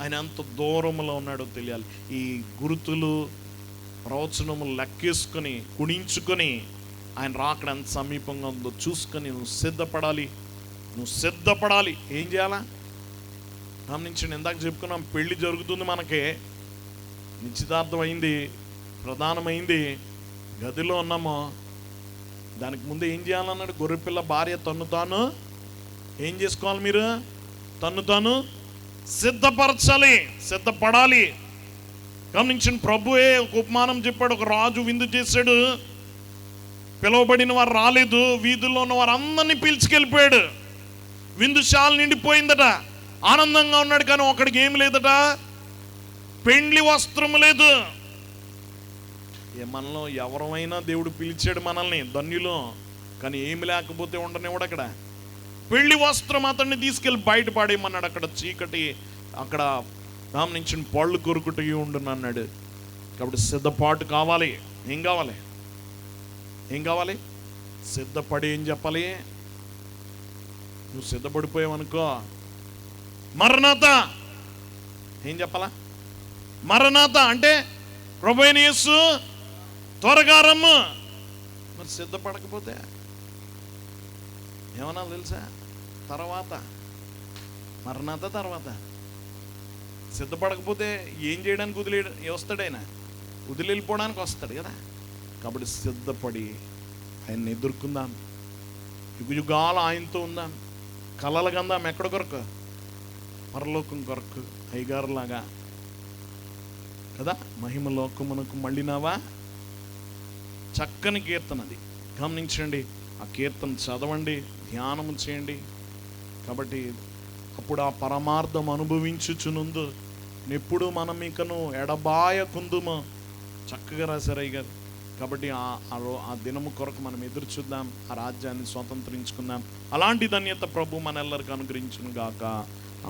ఆయన ఎంత దూరంలో ఉన్నాడో తెలియాలి. ఈ గుర్తులు ప్రవచనములు లెక్కేసుకొని కుణించుకొని ఆయన రాకడ ఎంత సమీపంగా ఉందో చూసుకొని నువ్వు సిద్ధపడాలి. ఏం చేయాలా? గమనించండి, ఇందాక చెప్పుకున్నాం, పెళ్లి జరుగుతుంది, మనకి నిశ్చితార్థం అయింది, ప్రధానమైంది, గదిలో ఉన్నాము. దానికి ముందు ఏం చేయాలన్నాడు? గొర్రెపిల్ల భార్య తన్ను తాను ఏం చేసుకోవాలి? మీరు తన్ను తాను సిద్ధపడాలి. గమనించండి, ప్రభువే ఒక ఉపమానం చెప్పాడు. ఒక రాజు విందు చేశాడు, పిలువబడిన వారు రాలేదు, వీధుల్లో ఉన్న వారు అందరినీ పిలిచికెళ్ళిపోయాడు. విందుశాల నిండిపోయిందట, ఆనందంగా ఉన్నాడు. కానీ ఒకడికి ఏమి లేదట, పెండ్లి వస్త్రం లేదు. మనలో ఎవరైనా దేవుడు పిలిచాడు మనల్ని, ధన్యులు. కానీ ఏమి లేకపోతే ఉండనివాడు. అక్కడ పెళ్లి వస్త్రం అతన్ని తీసుకెళ్ళి బయట పాడేయమన్నాడు. అక్కడ చీకటి, అక్కడ గమనించిన పళ్ళు కొరుకుట ఉండునన్నాడు. కాబట్టి సిద్ధపాటు కావాలి. ఏం కావాలి? సిద్ధపడి ఏం చెప్పాలి? నువ్వు సిద్ధపడిపోయావనుకో, మరణాత. ఏం చెప్పాలా? మరణాత అంటే ప్రభువైన యేసు త్వరగా రమ్ము. మరి సిద్ధపడకపోతే ఏమన్నా తెలుసా? తర్వాత మరణాత తర్వాత సిద్ధపడకపోతే ఏం చేయడానికి వస్తాడైనా వదిలిపోవడానికి వస్తాడు కదా. కాబట్టి సిద్ధపడి ఆయన్ని ఎదుర్కొందాం, యుగాలు ఆయనతో ఉందాం, కలలు కందాం. ఎక్కడ కొరకు? పరలోకం కొరకు. అయ్యగారులాగా కదా, మహిమ లోకమునకు మళ్ళినావా. చక్కని కీర్తన అది, గమనించండి. ఆ కీర్తన చదవండి, ధ్యానము చేయండి. కాబట్టి అప్పుడు ఆ పరమార్థం అనుభవించుచునుందు ఎప్పుడు మనం ఇకను ఎడబాయకుందుము. చక్కగా రాశారు అయ్యగారు. కాబట్టి ఆ దినము కొరకు మనం ఎదురు చూద్దాం, ఆ రాజ్యాన్ని స్వతంత్రించుకుందాం. అలాంటి ధన్యత ప్రభు మనెల్లరికి అనుగ్రహించును గాక.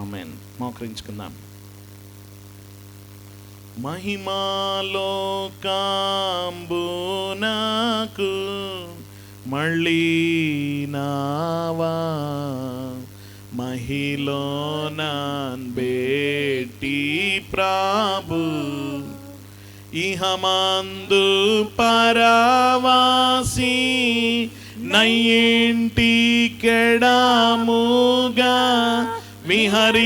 ఆమేన్. మోకరించుకుందాం. మహిమాలోకంబునకు మళ్ళీనావా, మహిలోనన్ బేటి ప్రభు ఇహమందు పరవాసి నయ్యింటికెడముగా విహరించుచుందు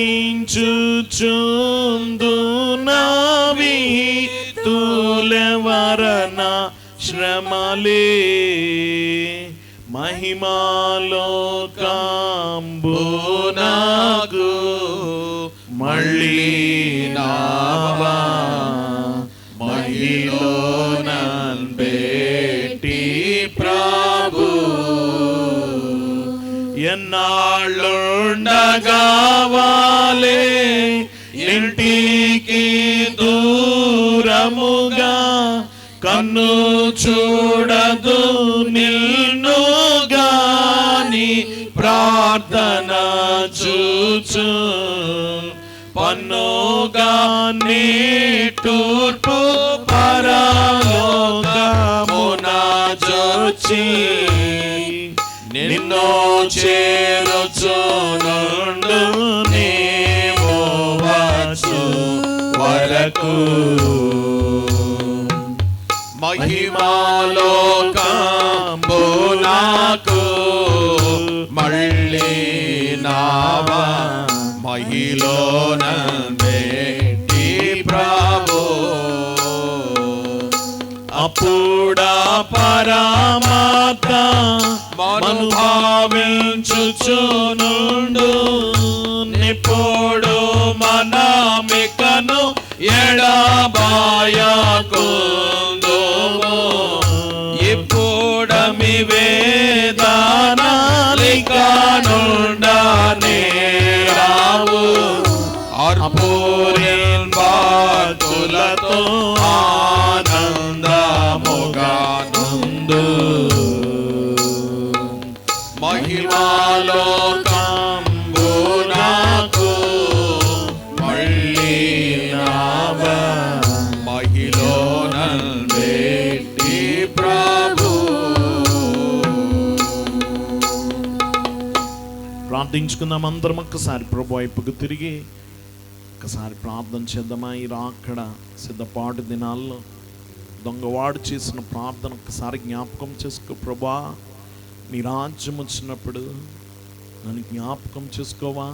నావితులెవరన శ్రమలే. మహిమాలోకంబునకు మళ్ళీనావా, మహిలోనన్ బేటి ప్రభు ఎన్నాళ్ళుండగావాలే ఇంటికి దూరముగా, కన్ను చూడదు నిన్ను గాని ప్రార్థన చూచు పన్నుగా తూర్పు పరలోకమున జోచి నిన్ను చేరుచునుండు నీవు వచ్చు వరకు. మహిమాలోకంబునకు మళ్ళీనావా, మహిలోనన్ బేటి ప్రభు అప్పుడా పరమాత్మ మనుభావించుచునుండు నిప్పుడు మనమికను ఎడబాయకుందుము. ఇప్పుడమి వేదనాలిక నుండనే రావు, అర్పూరిన్ భక్తులతో ఆనందముగా నుండు. మహిమాలోకంబునకు మళ్ళీనావా, మహిలోనన్ బేటి ప్రభు. ప్రార్థించుకుందాం అందరం ఒక్కసారి ప్రభు వైపుకు తిరిగి ఒక్కసారి ప్రార్థన చేద్దామా. ఈ రాకడ సిద్ధపాటు దినాల్లో దొంగవాడు చేసిన ప్రార్థన ఒక్కసారి జ్ఞాపకం చేసుకో. ప్రభా, నీ రాజ్యం వచ్చినప్పుడు నన్ను జ్ఞాపకం చేసుకోవా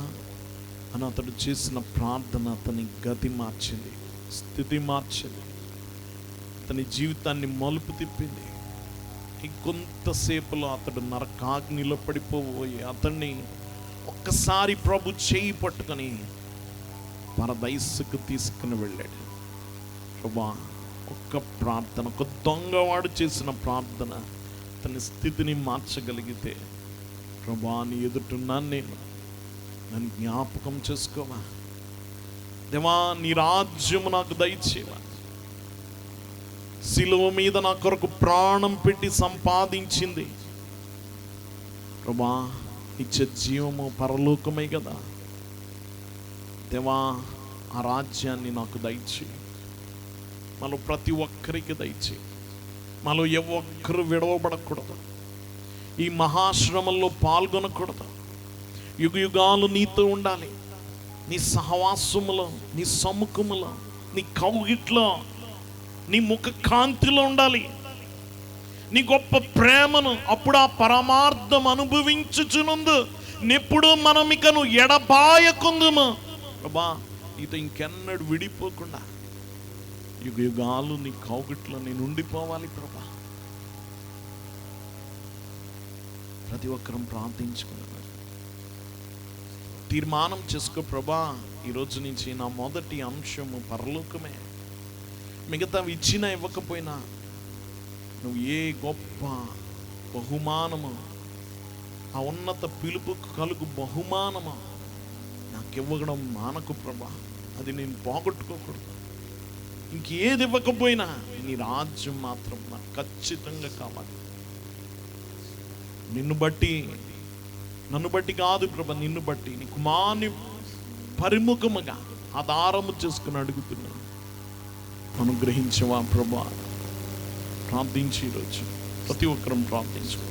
అని అతడు చేసిన ప్రార్థన అతని గతి మార్చింది, స్థితి మార్చింది, అతని జీవితాన్ని మలుపు తిప్పింది. ఇంకొంతసేపులో అతడు నరకాగ్నిలో పడిపోయి అతన్ని ఒక్కసారి ప్రభు చేయి పట్టుకొని పరదైసుకు తీసుకుని వెళ్ళాడు. ప్రభా, ఒక్క ప్రార్థన, ఒక దొంగవాడు చేసిన ప్రార్థన అతని స్థితిని మార్చగలిగితే, ప్రభా నీ ఎదుటున్నాను నేను, నన్ను జ్ఞాపకం చేసుకోవా దేవా, నీ రాజ్యము నాకు దయచేవా. శిలువ మీద నా కొరకు ప్రాణం పెట్టి సంపాదించింది ప్రభా నిత్య జీవము పరలోకమే కదా దేవా. ఆ రాజ్యాన్ని నాకు దయచేయి, మనం ప్రతి ఒక్కరికి దయచేయి. మనలో ఏ ఒక్కరు విడవబడకూడదు, ఈ మహాశ్రమంలో పాల్గొనకూడదు. యుగ యుగాలు నీతో ఉండాలి, నీ సహవాసములో, నీ సముఖములో, నీ కౌగిట్లో, నీ ముఖ కాంతిలో ఉండాలి. నీ గొప్ప ప్రేమను అప్పుడు ఆ పరమార్థం అనుభవించుచునుందు నెప్పుడు మనం ఇకను ఎడబాయకుందుము. ప్రభా, నీతో ఇంకెన్నడు విడిపోకుండా యుగ యుగాలు నీ కౌగిట్లో నేను ఉండిపోవాలి ప్రభా. ప్రతి ఒక్కరం ప్రార్థించుకున్నాను, తీర్మానం చేసుకో ప్రభా. ఈరోజు నుంచి నా మొదటి అంశము పరలోకమే. మిగతావి ఇచ్చినా ఇవ్వకపోయినా నువ్వు ఏ గొప్ప బహుమానము, ఆ ఉన్నత పిలుపుకు కలుగు బహుమానము నాకు ఇవ్వడం మానకు ప్రభా. అది నేను పోగొట్టుకోకూడదు. ఇంకేది ఇవ్వకపోయినా నీ రాజ్యం మాత్రం నాకు ఖచ్చితంగా కావాలి. నిన్ను బట్టి, నన్ను బట్టి కాదు ప్రభా, నిన్ను బట్టి నీ కుమారుని పరిముఖముగా ఆధారము చేసుకుని అడుగుతున్నాను. అనుగ్రహించవా ప్రభా. ప్రార్థించి ఈరోజు ప్రతి ఒక్కరం ప్రార్థించుకో.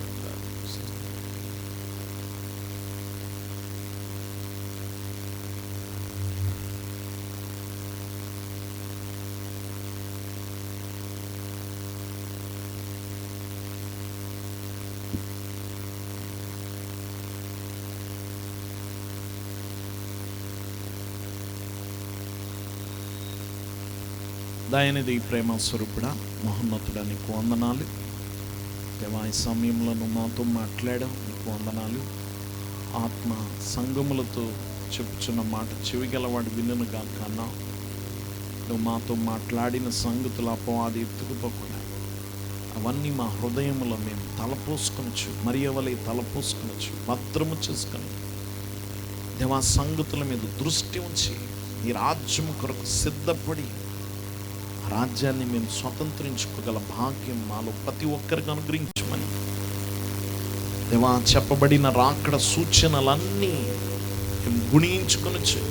దయనిధి ప్రేమ స్వరూపుడా, మహోన్నతుడా, నీకు వందనాలు దేవా. ఈ సమయంలో నువ్వు మాతో మాట్లాడావు, నీకు వందనాలు. ఆత్మ సంగములతో చెప్పుచున్న మాట చెవిగలవాడు వినుగా కన్నా నువ్వు మాతో మాట్లాడిన సంగతులు అపవాది ఎత్తుకుపోకుండా అవన్నీ మా హృదయంలో మేము తలపోసుకొనొచ్చు, మరి ఎవరి తలపోసుకొనొచ్చు, భద్రము చేసుకొని దేవా సంగతుల మీద దృష్టి ఉంచి ఈ రాజ్యం కొరకు సిద్ధపడి రాజ్యాన్ని మేము స్వతంత్రించుకోగల భాగ్యం మాలో ప్రతి ఒక్కరికి అనుగ్రహించమని దేవా. చెప్పబడిన రాకడ సూచనలన్నీ మేము గుణించుకొనొచ్చు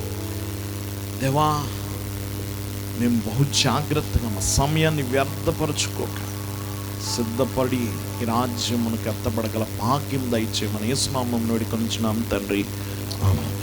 దేవా. మేము బహు జాగ్రత్తగా మా సమయాన్ని వ్యర్థపరచుకోక సిద్ధపడి ఈ రాజ్యమునకు ఎత్తబడగల భాగ్యం దయచేయమని యేసు నామములో వేడుకొనుచున్నాం తండ్రి. ఆమేన్.